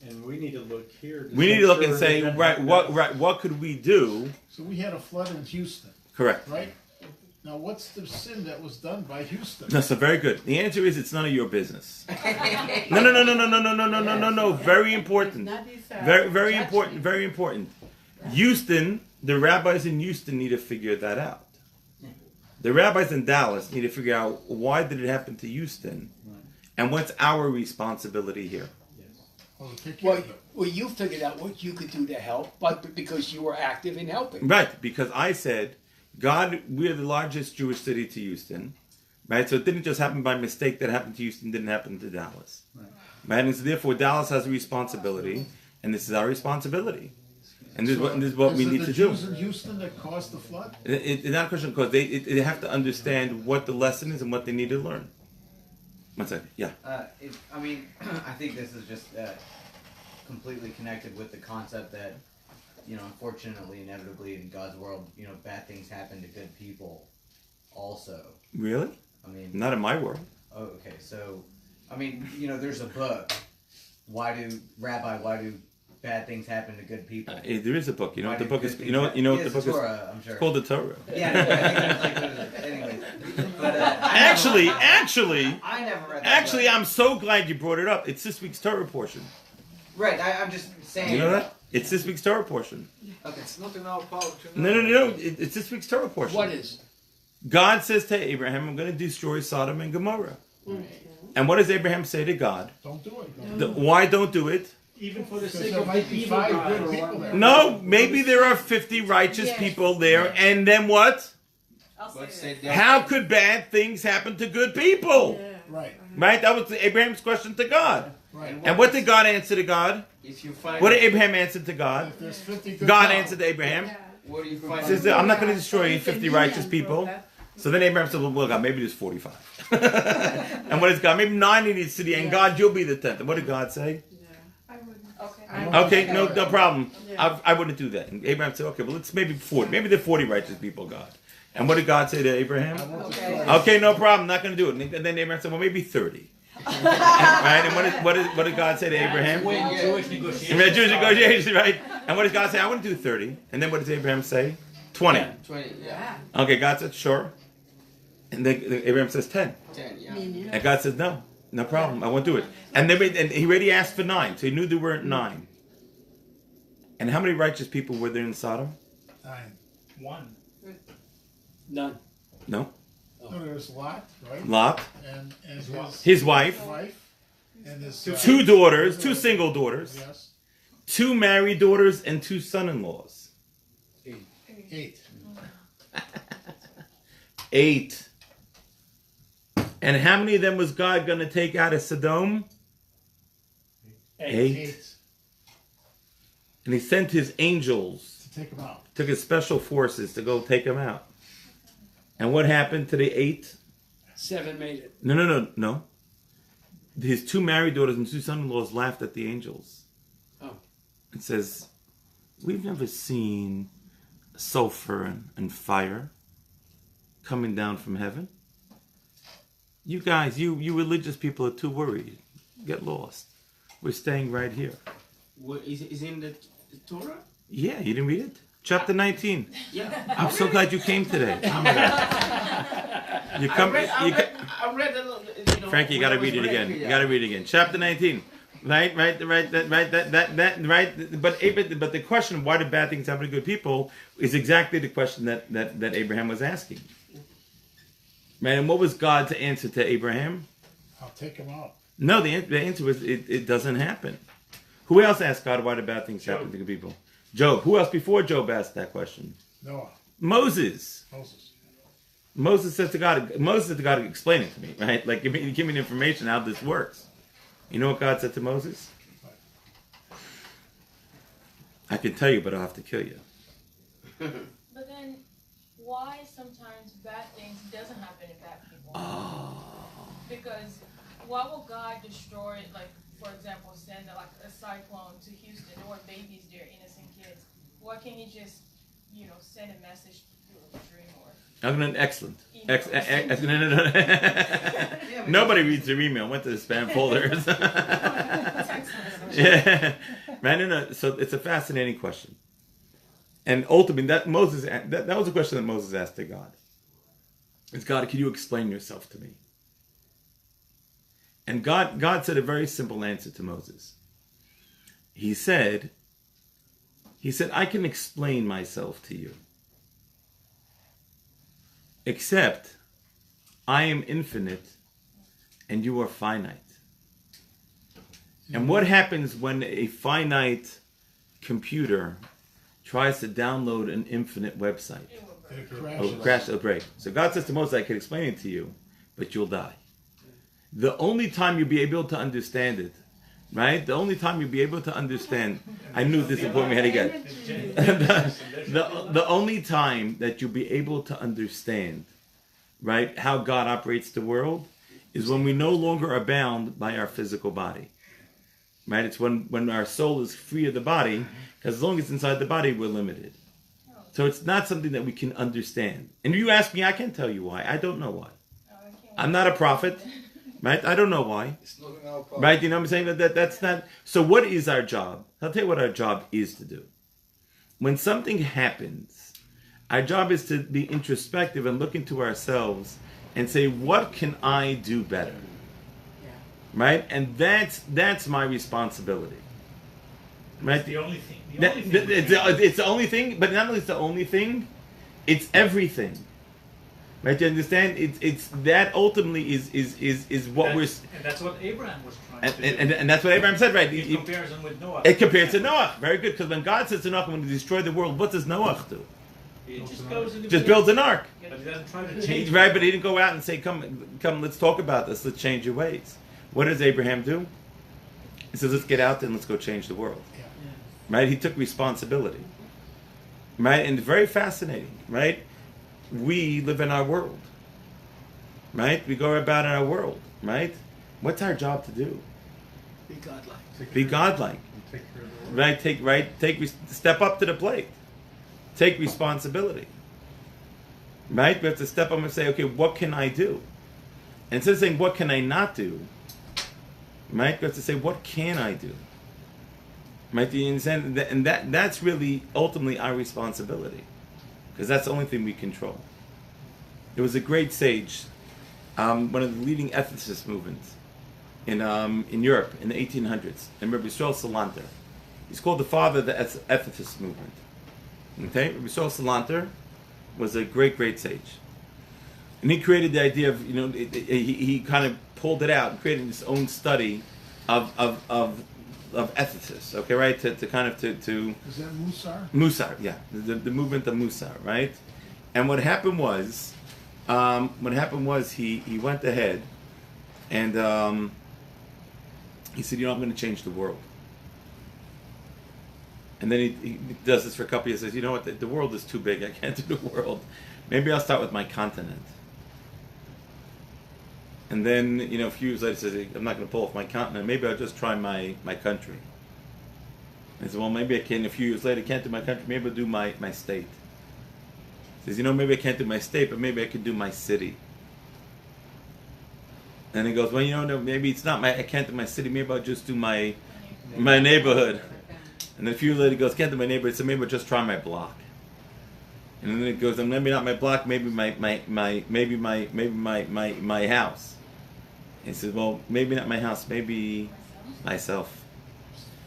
And we need to look here. We need to look and say, what could we do? So we had a flood in Houston, Correct. right? Now, what's the sin that was done by Houston? No, so very good. The answer is it's none of your business. No. Very important. Very important. Very important. Houston, the rabbis in Houston need to figure that out. The rabbis in Dallas need to figure out why did it happen to Houston, and what's our responsibility here. Well, you figured out what you could do to help, but because you were active in helping. Right, because I said, God, we're the largest Jewish city to Houston, right? So it didn't just happen by mistake that happened to Houston, didn't happen to Dallas. Right? And so therefore Dallas has a responsibility, and this is our responsibility. And this is what we need to do. Is it the Jews in Houston that caused the flood? It's not a question, because they have to understand what the lesson is and what they need to learn. One second, yeah. I think this is just completely connected with the concept that, unfortunately, inevitably in God's world, bad things happen to good people also. Really? Not in my world. Oh, okay. So, there's a book. Why do bad things happen to good people? There is a book. You know what the book is? Good You know what the things book Torah, is? I'm sure. It's called the Torah. Yeah, I think anyways. But, Actually, I never read that actually, book. I'm so glad you brought it up. It's this week's Torah portion. Right, I'm just saying. You know that? It's this week's Torah portion. Okay. It's not in our power to No. know. It's this week's Torah portion. What is? God says to Abraham, I'm going to destroy Sodom and Gomorrah. And what does Abraham say to God? Don't do it. Why don't do it? Even for the Because sake there of the might be evil 5 God good or people whatever. there. No, maybe there are 50 righteous people there, and then what? How could bad things happen to good people? Right. Right? That was Abraham's question to God. Right. And what did God answer to God? If you find What did Abraham answer to God? If there's 50 good God people- answered to Abraham. what do you He find? says, I'm not going to destroy 50 righteous people. So then Abraham said, well, God, maybe there's 45. And what is God? Maybe 9 in each city, and God, you'll be the 10th. And what did God say? Okay, no problem. I wouldn't do that. And Abraham said, okay, well, it's maybe 40. Maybe there are 40 righteous people, God. And what did God say to Abraham? Okay, no problem. Not going to do it. And then Abraham said, well, maybe 30. Right? And what did God say to Abraham? Jewish negotiations. And Jewish negotiations, right? And what does God say? I want to do 30. And then what does Abraham say? 20. 20, yeah. Okay, God said, sure. And then Abraham says 10. 10, yeah. And God says, no problem. I won't do it. And he already asked for 9, so he knew there weren't 9. And how many righteous people were there in Sodom? 9. 1. None. No. No, there's Lot, right? Lot, And his wife, and his 2 daughters, 2 single daughters, Yes. 2 married daughters, and 2 son-in-laws. 8. 8. And how many of them was God going to take out of Sodom? 8. And he sent his angels, To take them out. took his special forces to go take them out. And what happened to the 8? 7 made it. No. His 2 married daughters and 2 son-in-laws laughed at the angels. Oh. It says, we've never seen sulfur and fire coming down from heaven. You guys, you religious people are too worried. Get lost. We're staying right here. What, is in the Torah? Yeah, you didn't read it? Chapter 19. Yeah. I'm so glad you came today. You come. I read a little. Frankie, you got to read it again. You got to read it again. Chapter 19. Right. But the question, why do bad things happen to good people, is exactly the question that Abraham was asking. Right, and what was God's answer to Abraham? I'll take them out. No, the answer was it doesn't happen. Who else asked God why do bad things happen to good people? Job. Who else before Job asked that question? Noah. Moses. Moses said to God, explain it to me, right? Like, give me the information how this works. You know what God said to Moses? I can tell you, but I'll have to kill you. But then, why sometimes bad things doesn't happen to bad people? Oh. Because why will God destroy, like, for example, send like a cyclone to Houston? There were babies there, innocent kids. Why can't He just, send a message through a dream or? Excellent. No. Nobody reads their email. Went to the spam folders. Yeah, man. No. So it's a fascinating question, and ultimately, that was a question that Moses asked to God. It's God. Can you explain yourself to me? And God said a very simple answer to Moses. He said, I can explain myself to you. Except I am infinite and you are finite. And what happens when a finite computer tries to download an infinite website? It'll crash, it'll break. So God says to Moses, I can explain it to you, but you'll die. The only time you'll be able to understand it, right? The only time you'll be able to understand, I knew this appointment had to get. The only time that you'll be able to understand, right, how God operates the world is when we no longer are bound by our physical body. Right? It's when our soul is free of the body, because as long as it's inside the body, we're limited. So it's not something that we can understand. And if you ask me, I can't tell you why. I don't know why. I'm not a prophet. Right? I don't know why. It's not an problem. Right? You know what I'm saying? That's not. So what is our job? I'll tell you what our job is to do. When something happens, our job is to be introspective and look into ourselves and say, what can I do better? Right? And that's my responsibility. Right? It's the only thing. It's the only thing, but not only it's the only thing, it's everything. Right? You understand? It's that ultimately is what we're. And that's what Abraham was trying to do. And that's what Abraham said, right? In comparison with Noah. It compares to Noah. Very good, because when God says to Noah, when He destroy the world, what does Noah do? He just goes into Just builds an ark. But he doesn't try to change. Right, but he didn't go out and say, come, let's talk about this. Let's change your ways. What does Abraham do? He says, let's get out there and let's go change the world. Yeah. Right? He took responsibility. Right? And it's very fascinating. Right? We live in our world. Right? We go about in our world. Right? What's our job to do? Be godlike. Be godlike. Right? Step up to the plate. Take responsibility. Right? We have to step up and say, okay, what can I do? And instead of saying, what can I not do? Right? We have to say, what can I do? Right? Do you understand? And that's really ultimately our responsibility. Because that's the only thing we control. There was a great sage, one of the leading ethicist movements in Europe in the 1800s, and Rabbi Salanter. He's called the father of the ethicist movement. Okay? Rabbi Salanter was a great sage. And he created the idea of, he kind of pulled it out and created his own study of ethicists, okay, right? To Is that Musar? Musar, yeah. The movement of Musar, right? And what happened was he went ahead and he said, I'm going to change the world. And then he does this for a couple of years. He says, you know what, the world is too big. I can't do the world. Maybe I'll start with my continent. And then, a few years later, he says, I'm not going to pull off my continent. Maybe I'll just try my country. He says, well, maybe I can. A few years later, I can't do my country. Maybe I'll do my state. He says, maybe I can't do my state, but maybe I can do my city. And he goes, well, no, maybe it's not I can't do my city. Maybe I'll just do my neighborhood. And then a few years later, he goes, can't do my neighborhood. So maybe I'll just try my block. And then it goes, maybe not my block, maybe my house. He says, well, maybe not my house, maybe myself.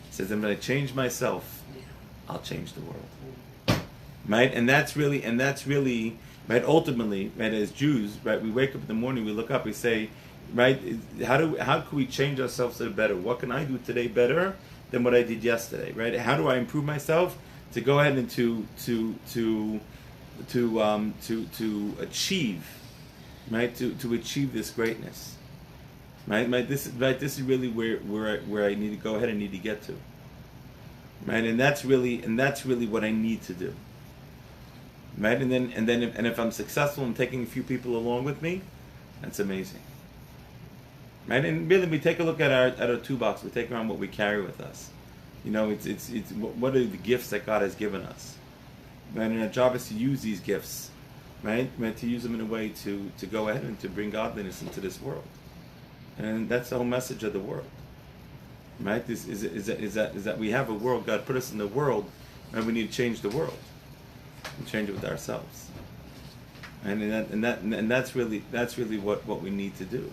He says, I'm going to change myself, I'll change the world. Right? And that's really, right, ultimately, right, as Jews, right, we wake up in the morning, we look up, we say, right, how can we change ourselves to the better? What can I do today better than what I did yesterday? Right? How do I improve myself to go ahead and to achieve, right? To achieve this greatness, right? This is really where I need to go ahead and need to get to. right? And that's really what I need to do, right? And if I'm successful in taking a few people along with me, that's amazing, right? And really, we take a look at our toolbox. We take around what we carry with us. You know, it's what are the gifts that God has given us, right? And our job is to use these gifts, right? To use them in a way to go ahead and to bring godliness into this world, and that's the whole message of the world. Right? This is that we have a world. God put us in the world, and we need to change the world, and change it with ourselves. And that's really what we need to do.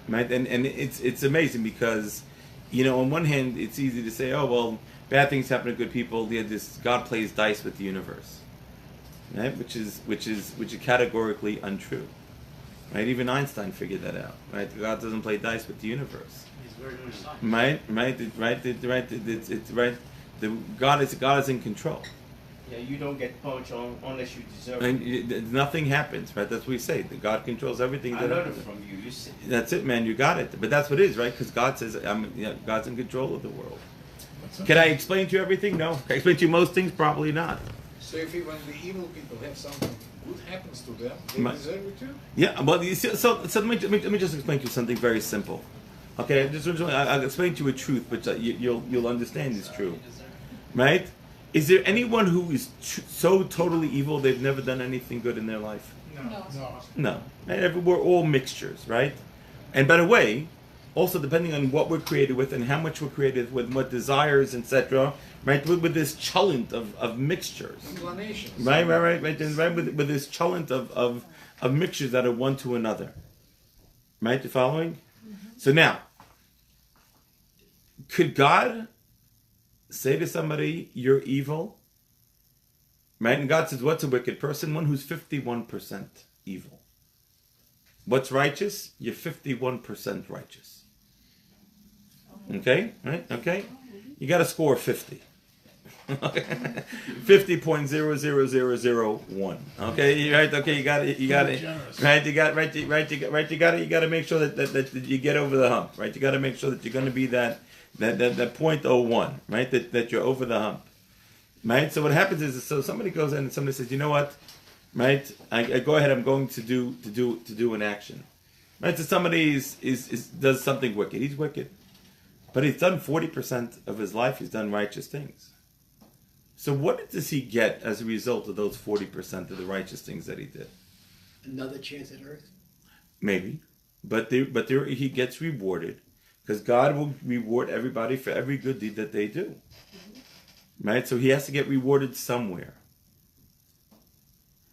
Right? And it's amazing because, you know, on one hand it's easy to say, oh well, bad things happen to good people. God plays dice with the universe, right? Which is categorically untrue. Right? Even Einstein figured that out. Right? God doesn't play dice with the universe. Right. It's right. God is in control. Yeah, you don't get punched unless you deserve and it. Nothing happens, right? That's what we say. That God controls everything. I learned it from you. You said that's it, man. You got it. But that's what it is, right? Because God says, God's in control of the world. Can I explain to you everything? No. Can I explain to you most things? Probably not. So when the evil people have something good happens to them, they deserve it too? Yeah. Well, you see, so let me just explain to you something very simple. Okay, I'll explain to you a truth, which you'll understand is true, right? Is there anyone who is so totally evil they've never done anything good in their life? No. No. We're all mixtures, right? And by the way, also depending on what we're created with and how much we're created with, what desires, etc., right? With this challenge of mixtures, right? With this challenge of mixtures that are one to another, right? You following? So now, could God say to somebody, you're evil? Right? And God says, what's a wicked person? One who's 51% evil. What's righteous? You're 51% righteous. Okay? Right? Okay? You got to score 50. 50.00001. Okay, right? Okay, you got it. Right? You got to make sure that you get over the hump. Right? You got to make sure that you're going to be that 0.01. Right? That you're over the hump. Right? So what happens is, so somebody goes in and somebody says, you know what? Right? I go ahead. I'm going to do an action. Right? So somebody does something wicked. He's wicked, but he's done 40% of his life. He's done righteous things. So what does he get as a result of those 40% of the righteous things that he did? Another chance at earth? Maybe. But he gets rewarded because God will reward everybody for every good deed that they do. Right? So he has to get rewarded somewhere.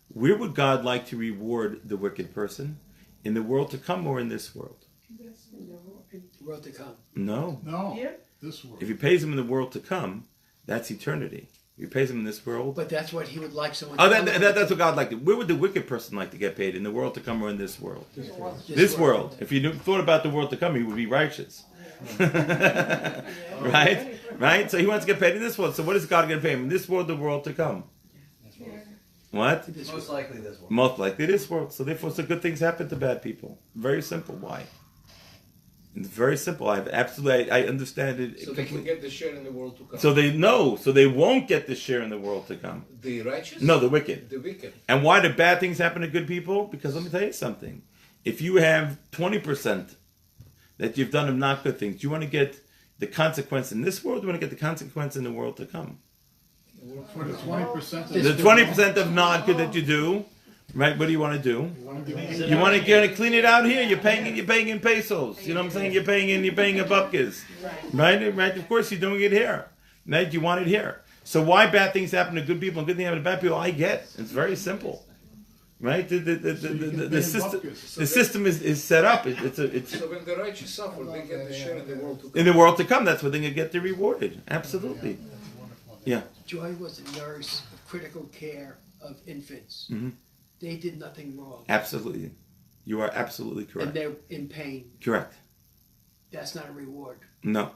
Where would God like to reward the wicked person? In the world to come or in this world? The world to come. No. Yeah. This world. If he pays him in the world to come, that's eternity. He pays him in this world. But that's what he would like someone to that's what God liked. Where would the wicked person like to get paid? In the world to come or in this world? This world. If you thought about the world to come, he would be righteous. Right? Right? So he wants to get paid in this world. So what is God going to pay him? In this world, the world to come. What? Most likely this world. Most likely this world. So therefore, so good things happen to bad people. Very simple. Why? It's very simple. I understand it. So they can get the share in the world to come. So they won't get the share in the world to come. The righteous? No, the wicked. The wicked. And why do bad things happen to good people? Because let me tell you something. If you have 20% that you've done of not good things, do you want to get the consequence in this world, or do you want to get the consequence in the world to come? For the 20%. The 20% of not good that you do, right? What do you want to do? You want to clean it out here. You're paying in pesos. You know what I'm saying? You're paying in bupkis. Right? Right? Of course you're doing it here. Right? You want it here. So why bad things happen to good people and good things happen to bad people? I get. It's very simple. Right? The system is set up. So when the righteous suffer, they get the share in the world to come. In the world to come, that's when they get the rewarded. Absolutely. Yeah. Joy was a nurse of critical care of infants. Mm-hmm. They did nothing wrong. Absolutely. You are absolutely correct. And they're in pain. Correct. That's not a reward. No.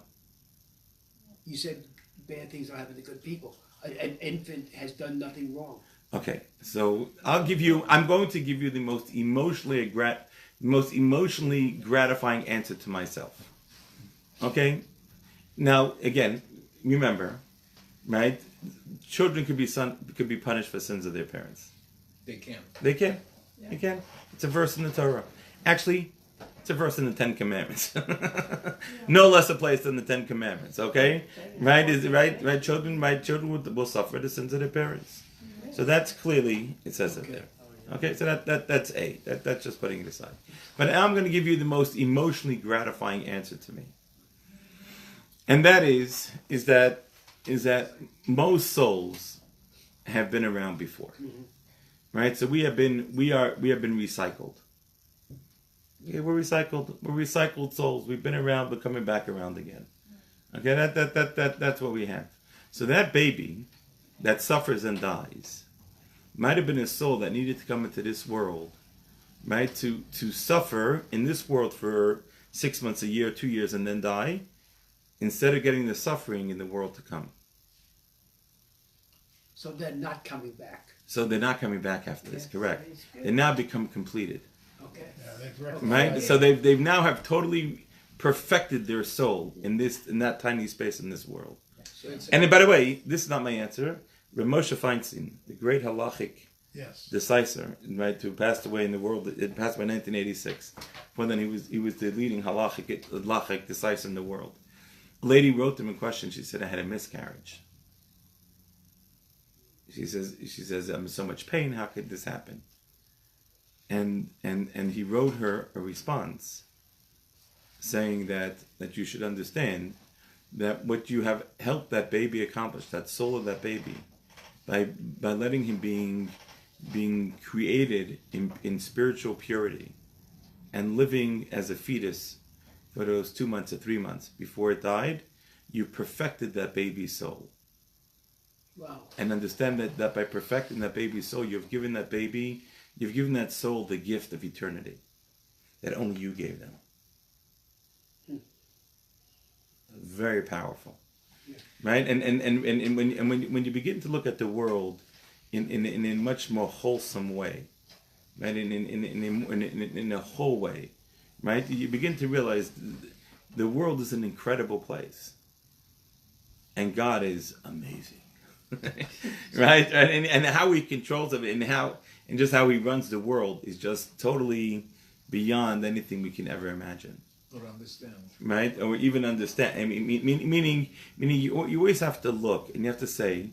You said bad things are happening to good people. An infant has done nothing wrong. Okay. So I'm going to give you the most emotionally gratifying answer to myself. Okay? Now, again, remember, right? Children could be punished for sins of their parents. They can. They can. Yeah. They can. It's a verse in the Torah. Actually, it's a verse in the Ten Commandments. No less a place than the Ten Commandments. Okay, right? Is it right? Right? Children will suffer the sins of their parents. So that's clearly it says it there. Okay, so that's A. That's just putting it aside. But now I'm going to give you the most emotionally gratifying answer to me, and that is that most souls have been around before, right? So we have been recycled. Okay, we're recycled souls. We've been around, but coming back around again. Okay, that's what we have. So that baby that suffers and dies might have been a soul that needed to come into this world, right? To suffer in this world for 6 months, a year, 2 years, and then die, instead of getting the suffering in the world to come. So they're not coming back. So they're not coming back after this, correct? They now become completed. Okay. Yeah, right? So they've now have totally perfected their soul in that tiny space in this world. And then, by the way, this is not my answer. Rav Moshe Feinstein, the great halachic decisor, right, who passed away in the world, it passed away in 1986. Well, then he was the leading halachic decisor in the world. A lady wrote him a question. She said, "I had a miscarriage." She says, "I'm in so much pain. How could this happen?" And he wrote her a response saying that you should understand that what you have helped that baby accomplish, that soul of that baby, by letting him being created in spiritual purity and living as a fetus for those 2 months or 3 months before it died, you perfected that baby's soul. Wow. And understand that by perfecting that baby's soul, you've given that soul the gift of eternity that only you gave them. Very powerful, right? And when you begin to look at the world in a much more wholesome way, right? In a whole way, right? You begin to realize the world is an incredible place, and God is amazing, right? And how He controls it, and just how He runs the world is just totally beyond anything we can ever imagine. Or understand. Right? Or even understand. I mean, meaning you always have to look and you have to say,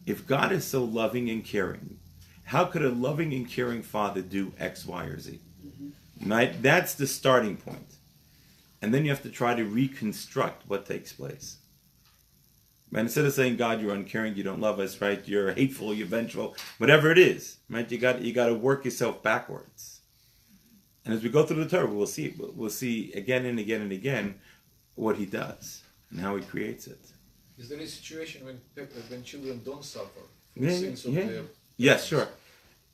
if God is so loving and caring, how could a loving and caring father do X, Y, or Z? Mm-hmm. Right? That's the starting point. And then you have to try to reconstruct what takes place. Right? Instead of saying, God, you're uncaring, you don't love us, right? You're hateful, you're vengeful, whatever it is, right? You got to work yourself backwards. And as we go through the Torah, we'll see again and again and again what He does and how He creates it. Is there a situation when children don't suffer from sins of their yes, sure.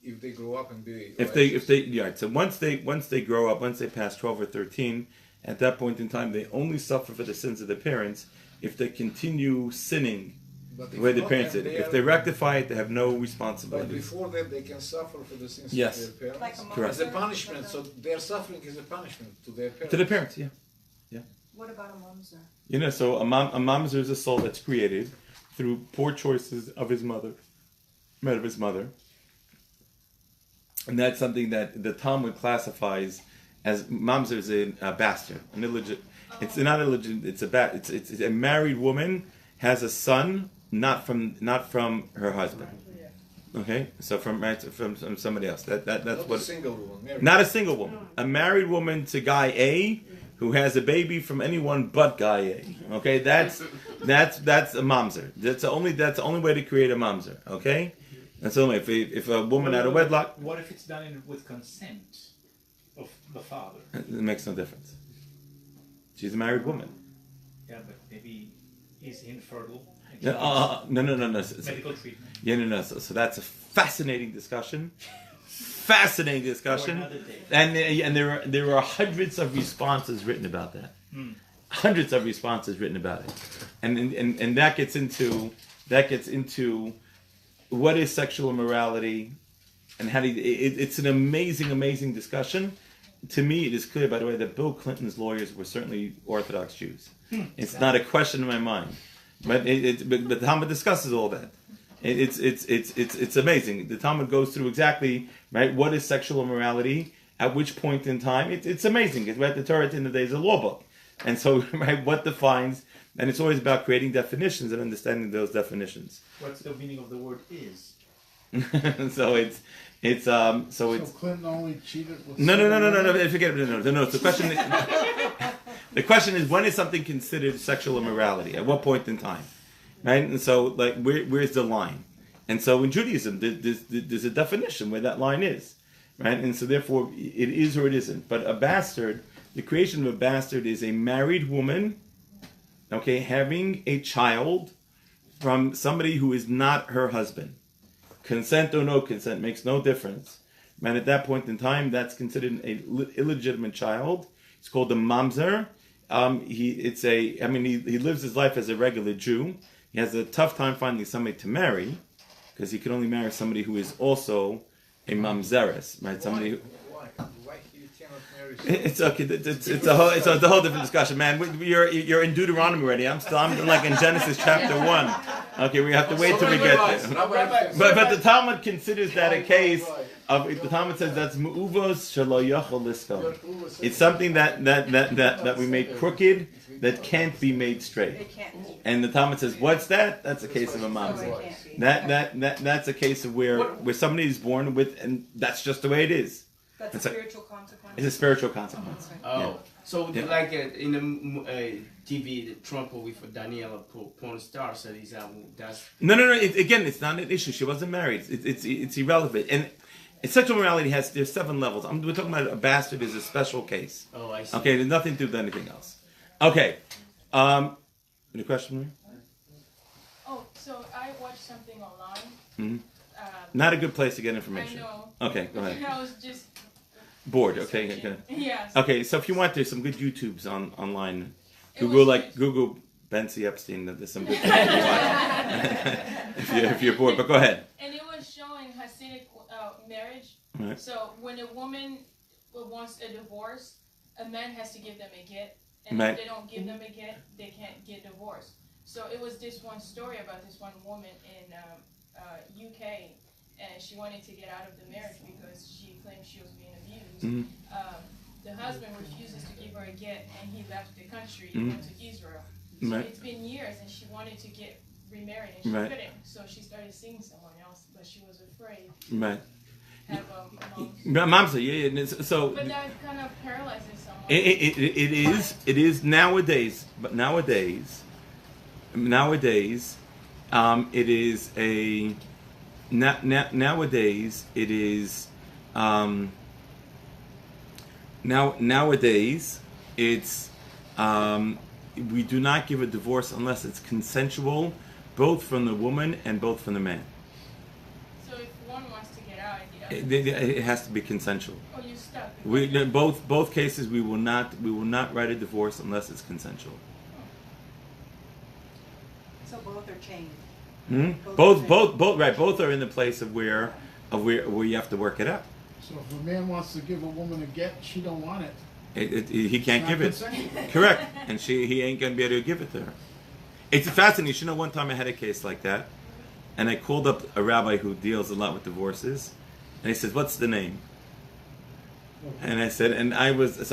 If they grow up and be so once they grow up, once they pass 12 or 13, at that point in time they only suffer for the sins of their parents if they continue sinning the way their parents did. If they rectify it, they have no responsibility. But before that, they can suffer for the sins yes. of their parents. Like correct. As a punishment, so their suffering is a punishment to their parents. To the parents, yeah. What about a mamzer? So a mamzer is a soul that's created through poor choices of his mother, and that's something that the Talmud classifies as mamzer is a bastard, an illegit. It's not illegit. It's a married woman has a son not from her husband. Okay, so from somebody else. That's not what. A single woman. Not a single woman. A married woman to guy A, who has a baby from anyone but guy A. Okay, that's a mamzer. That's the only way to create a mamzer. Okay, that's only if a woman out of wedlock. What if it's done with consent of the father? It makes no difference. She's a married woman. Yeah, but maybe he's infertile. No. Medical treatment. Yeah, no. So that's a fascinating discussion. And there are hundreds of responses written about that. Hundreds of responses written about it, and that gets into what is sexual immorality, and how it's an amazing discussion. To me, it is clear, by the way, that Bill Clinton's lawyers were certainly Orthodox Jews. It's not a question in my mind. But but the Talmud discusses all that. It's amazing. The Talmud goes through exactly right what is sexual immorality at which point in time. It's amazing. It's right. The Torah at the end of the day is a law book, and so right what defines, and it's always about creating definitions and understanding those definitions. What's the meaning of the word is? So So Clinton only cheated with. No. Forget it. No. The question is when is something considered sexual immorality? At what point in time? Right, and so like where's the line? And so in Judaism, there's a definition where that line is, right? And so therefore, it is or it isn't. But a bastard, the creation of a bastard is a married woman, okay, having a child from somebody who is not her husband. Consent or no consent makes no difference. And at that point in time, that's considered an illegitimate child. It's called a mamzer. He lives his life as a regular Jew. He has a tough time finding somebody to marry because he can only marry somebody who is also a mamzeres, right? Somebody who. Why you cannot marry? It's okay. It's a whole different discussion, man. You're in Deuteronomy already. I'm like in Genesis chapter 1. Okay, we have to wait till we get there. But the Talmud considers that a case of the Talmud says that's mu'uvos shelo yachol lisko. It's something that we made crooked that can't be made straight. And the Talmud says, what's that? That's a case of a mamzer. That's a case of where somebody is born with, and that's just the way it is. That's a spiritual consequence. It's a spiritual consequence. Oh, yeah. So like in the TV, the Trump with Daniela porn star said that's no. Again, it's not an issue. She wasn't married. It's irrelevant. And sexual morality there's 7 levels. We're talking about a bastard is a special case. Oh, I see. Okay, there's nothing to do with anything else. Okay. Any question, Marie? Oh, so I watched something online. Mm-hmm. Not a good place to get information. I know. Okay, go ahead. I was just bored. Okay, good. Yes. Okay, so if you want, there's some good YouTubes online. Google Bentzi Epstein. There's some good things to watch. if you're bored, but go ahead. And it was showing Hasidic marriage. Right. So when a woman wants a divorce, a man has to give them a get, and right. if they don't give them a get, they can't get divorced. So it was this one story about this one woman in UK, and she wanted to get out of the marriage because she claimed she was being abused. Mm-hmm. The husband refuses to give her a get, and he left the country and went to Israel. So right. it's been years, and she wanted to get remarried, and she right. couldn't. So she started seeing someone else, but she was afraid. Right. Have a mom's. Yeah. So. But that kind of paralyzes someone. It is nowadays, but nowadays, it is a. Nowadays, it is. Nowadays, it's. We do not give a divorce unless it's consensual, both from the woman and both from the man. So if one wants to get out, it has to be consensual. Oh, you're stuck. Both cases we will not write a divorce unless it's consensual. So both are chained. Hmm? Both are in the place of where you have to work it out. So if a man wants to give a woman a get, she don't want it. He can't give it. Consensual. Correct, and he ain't gonna be able to give it to her. It's fascinating. You know, one time I had a case like that, and I called up a rabbi who deals a lot with divorces, and he says, "What's the name?" And I said, I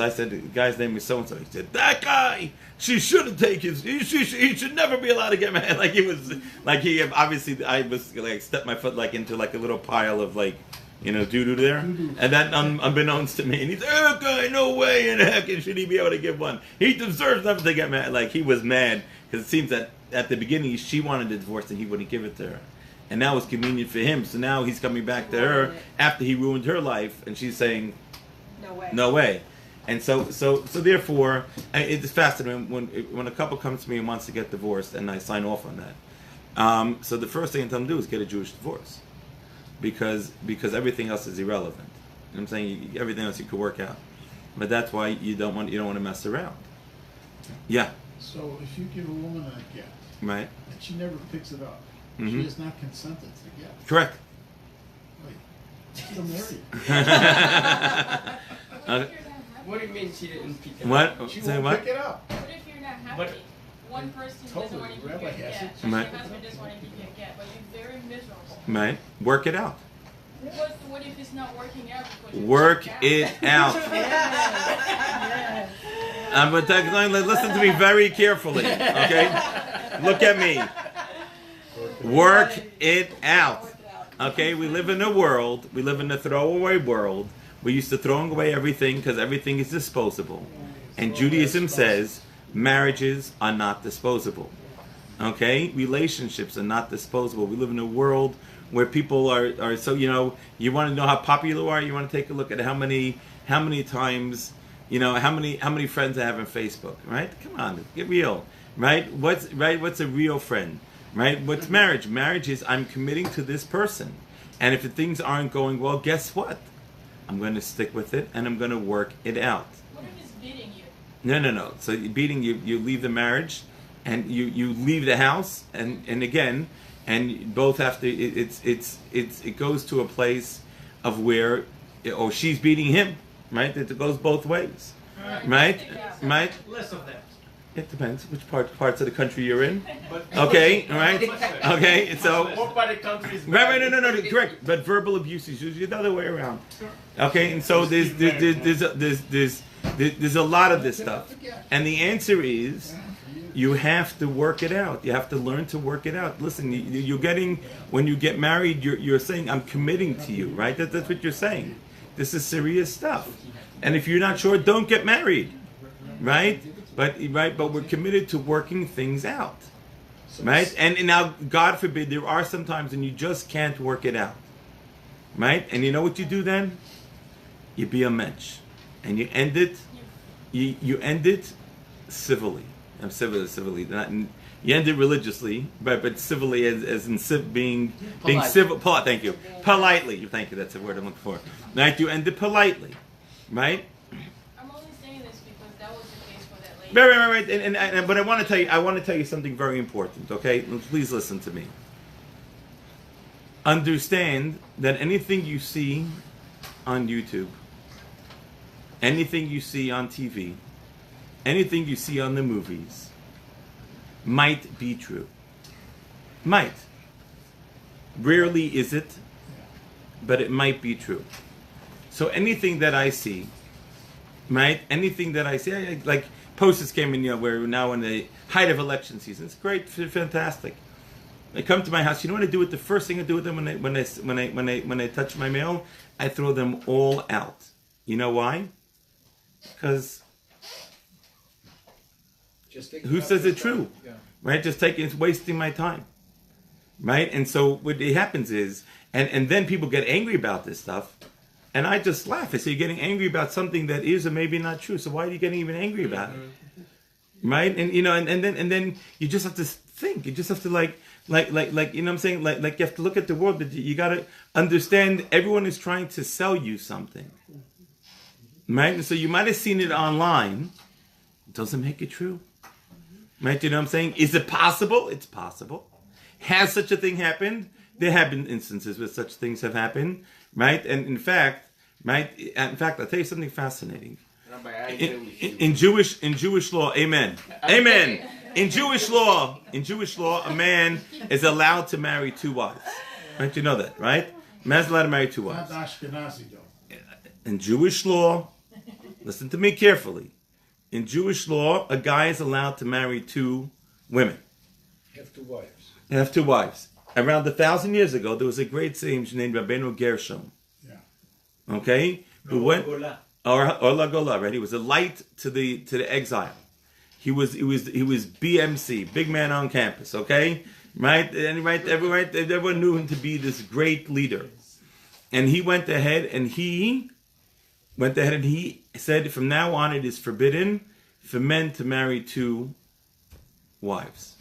said, the guy's name is so and so. He said, "That guy, she shouldn't take his. He should never be allowed to get married." Like he was, like he obviously, I was like stepped my foot like into like a little pile of like, doo-doo there. And that unbeknownst to me. And he's like, "Okay, no way in heck should he be able to give one. He deserves never to get married." Like he was mad because it seems that at the beginning she wanted a divorce and he wouldn't give it to her. And now it's convenient for him. So now he's coming back to her after he ruined her life, and she's saying, "No way." And so therefore, it's fascinating when a couple comes to me and wants to get divorced, and I sign off on that. So the first thing I tell them to do is get a Jewish divorce, because everything else is irrelevant. You know what I'm saying? Everything else you could work out, but that's why you don't want to mess around. Yeah. So if you give a woman a get, right, and she never picks it up, mm-hmm. she has not consented to get. Correct. Wait, still married. What do you mean she didn't pick it up? She won't pick it up. What if you're not happy? one person Totally. doesn't want to give you a Rabbi has get, it. and Right. your husband doesn't want to give you a get, but you're very miserable. Right? Work it out. What if it's not working out? Because you're Work checked it out. Yes. I'm going to listen to me very carefully. Okay? Look at me. Work it out. Okay? We live in a throwaway world. We used to throw away everything because everything is disposable. And Judaism says marriages are not disposable. Okay? Relationships are not disposable. We live in a world where people are so, you want to know how popular you are, you want to take a look at how many times, how many friends I have on Facebook, right? Come on, get real, right? What's a real friend, right? What's marriage? Marriage is I'm committing to this person. And if the things aren't going well, guess what? I'm going to stick with it and I'm going to work it out. What if it's beating you? No. So beating you leave the marriage and you leave the house and again, and you both have to. It goes to a place of where, she's beating him, right? It goes both ways, right? Less of that. It depends which parts of the country you're in. Okay, right? Okay, so What part of the country is right, no, correct. But verbal abuse is usually the other way around. Okay, and so there's a lot of this stuff, and the answer is. You have to work it out. You have to learn to work it out. Listen, you're getting, when you get married, you're saying, I'm committing to you, right? That's what you're saying. This is serious stuff. And if you're not sure, don't get married, right? But we're committed to working things out, right? And now, God forbid, there are some times when you just can't work it out, right? And you know what you do then? You be a mensch. And you end it, you end it civilly. I'm civilly. Not you end it religiously, but civilly as in being civil. Thank you. Politely. Thank you. That's the word I'm looking for. Right? You end it politely, right? I'm only saying this because that was the case for that lady. Right. But I want to tell you something very important. Okay, please listen to me. Understand that anything you see on YouTube, anything you see on TV. Anything you see on the movies might be true. Might. Rarely is it, but it might be true. So anything that I see, right? Anything that I see, like posters came in, where we're now in the height of election season. It's great, fantastic. They come to my house. You know what I do with the first thing I do with them when they touch my mail? I throw them all out. You know why? Because who says it's true? Yeah. Right? It's wasting my time. Right? And so what happens is, and then people get angry about this stuff, and I just laugh. I say, you're getting angry about something that is or maybe not true, so why are you getting even angry about it? Right? And and then you just have to think. You just have to like you know what I'm saying? Like you have to look at the world, but you gotta understand everyone is trying to sell you something. Right? And so you might have seen it online. It doesn't make it true. Right? You know what I'm saying? Is it possible? It's possible. Has such a thing happened? There have been instances where such things have happened. Right? And in fact, I'll tell you something fascinating. In Jewish law, amen. Amen. In Jewish law, a man is allowed to marry 2 wives. Right? You know that, right? A man's allowed to marry 2 wives. Not Ashkenazi, though. In Jewish law, listen to me carefully. In Jewish law, a guy is allowed to marry 2 women. Have 2 wives. Around 1,000 years ago, there was a great sage named Rabbeinu Gershom. Yeah. Okay? Who went or Lagola, right? He was a light to the exile. He was BMC, big man on campus. Okay, right? And everyone knew him to be this great leader. And he went ahead and he said, from now on, it is forbidden for men to marry 2 wives.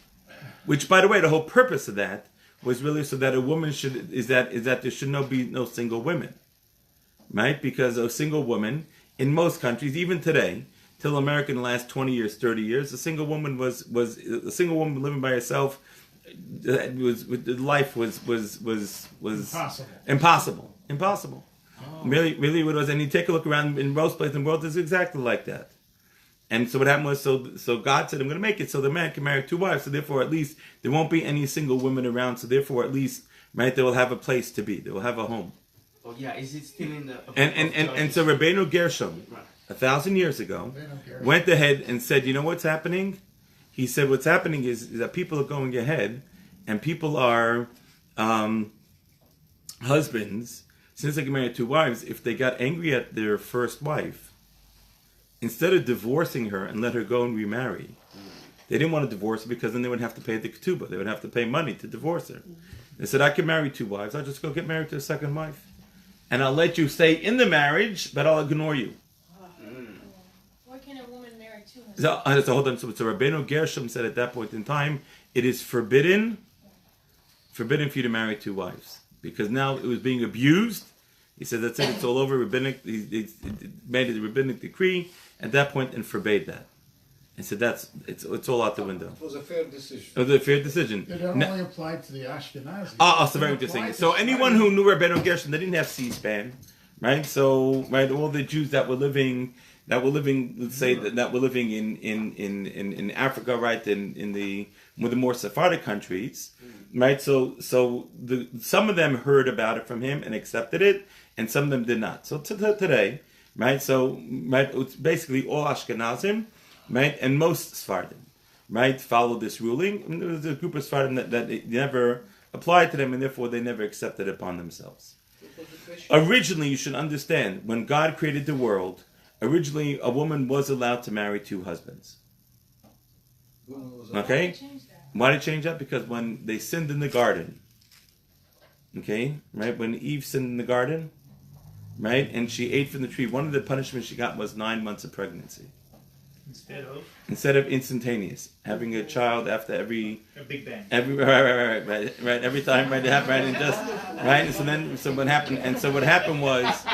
Which, by the way, the whole purpose of that was really so that a woman is that there should be no single women, right? Because a single woman in most countries, even today, till America in the last 20 years, 30 years, a single woman was living by herself. Life was impossible. Oh. Really what it was. And you take a look around in most places in the world, it's exactly like that. And so what happened was, so God said, I'm going to make it so the man can marry 2 wives. So therefore, at least there won't be any single women around. So therefore, at least, right, they will have a place to be. They will have a home. Oh yeah, is it still in the? And so Rabbeinu Gershom, 1,000 years ago, went ahead and said, you know what's happening? He said, what's happening is that people are going ahead, and people are husbands, since they can marry 2 wives, if they got angry at their first wife, instead of divorcing her and let her go and remarry, they didn't want to divorce her because then they would have to pay the ketubah. They would have to pay money to divorce her. They said, I can marry 2 wives. I'll just go get married to a second wife. And I'll let you stay in the marriage, but I'll ignore you. Why can't a woman marry 2 husbands? So hold on. So Rabbeinu Gershom said at that point in time, it is forbidden for you to marry 2 wives. Because now it was being abused. He said, that's it, it's all over. Rabbinic, he made a rabbinic decree at that point and forbade that. And said, it's all out the window. It was a fair decision. It was a fair decision. It only applied to the Ashkenazi. So very interesting. So anyone who knew Rabbeinu Gershom, they didn't have C-SPAN, right? So, right, all the Jews that were living, let's say, that were living in Africa, right, in the more Sephardic countries, right? So some of them heard about it from him and accepted it, and some of them did not. So today, right? So right, it's basically all Ashkenazim, right, and most Sephardim, right, followed this ruling. And there was a group of Sephardim that it never applied to them, and therefore they never accepted it upon themselves. Originally, you should understand, when God created the world, originally a woman was allowed to marry 2 husbands. Okay? Why did it change that? Because when they sinned in the garden, okay, right, when Eve sinned in the garden, right, and she ate from the tree, one of the punishments she got was 9 months of pregnancy. Instead of instantaneous, having a child after a big bang. Right, every time, right, it happened, right, and just, right, and so what happened was,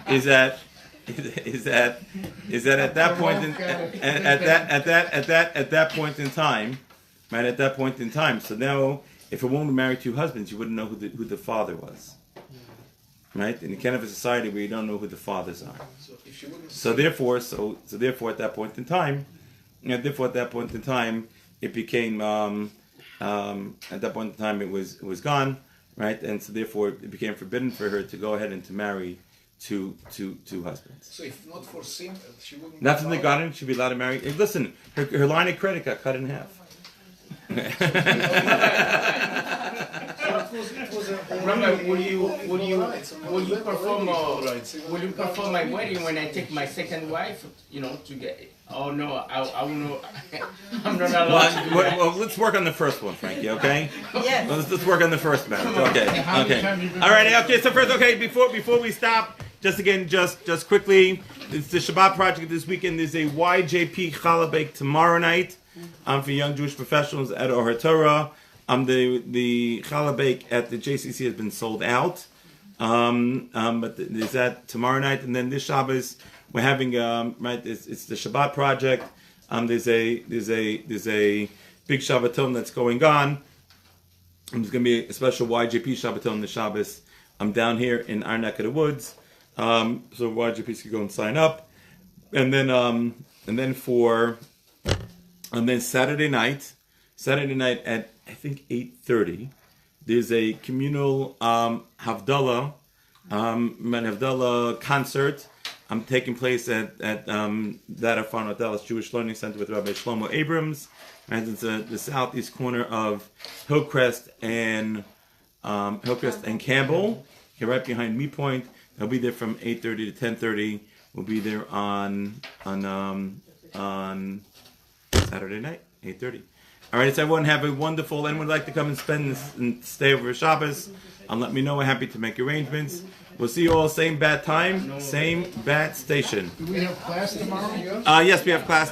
is that at that point at that point in time, right, at that point in time, so now if a woman married 2 husbands, you wouldn't know who the father was, right? And you can't have a society where you don't know who the fathers are. So therefore, at that point in time, it became at that point in time it was gone, right? And so therefore, it became forbidden for her to go ahead and to marry two husbands. So if not for sin, she wouldn't. Not from the garden, she'd be allowed to marry. Hey, listen, her line of credit got cut in half. Rabbi, will you perform my wedding when I take my second wife? You know, to get. Oh no, I will know. I'm not allowed. Well, let's work on the first one, Frankie. Okay. Yes. Let's work on the first marriage. Okay. All right. Okay. So first, before we stop, just quickly, it's the Shabbat project this weekend. There's a YJP Challah Bake tomorrow night for young Jewish professionals at Ohar Torah. The Challah Bake at the JCC has been sold out, but there's that tomorrow night, and then this Shabbos we're having it's the Shabbat project. There's a big Shabbaton that's going on. There's going to be a special YJP Shabbaton this Shabbos. I'm down here in our neck of the woods, so YJPs can go and sign up, and then Saturday night at I think 8:30, there's a communal Havdalah concert taking place at Farno Dallas Jewish Learning Center with Rabbi Shlomo Abrams, and it's the southeast corner of Hillcrest and Campbell, here right behind Me Point. They'll be there from 8:30 to 10:30. We'll be there on Saturday night, 8:30. All right, so everyone have a wonderful. Anyone would like to come and spend and stay over Shabbos? Let me know. We're happy to make arrangements. We'll see you all same bat time, same bat station. Do we have class tomorrow? Yes, we have class.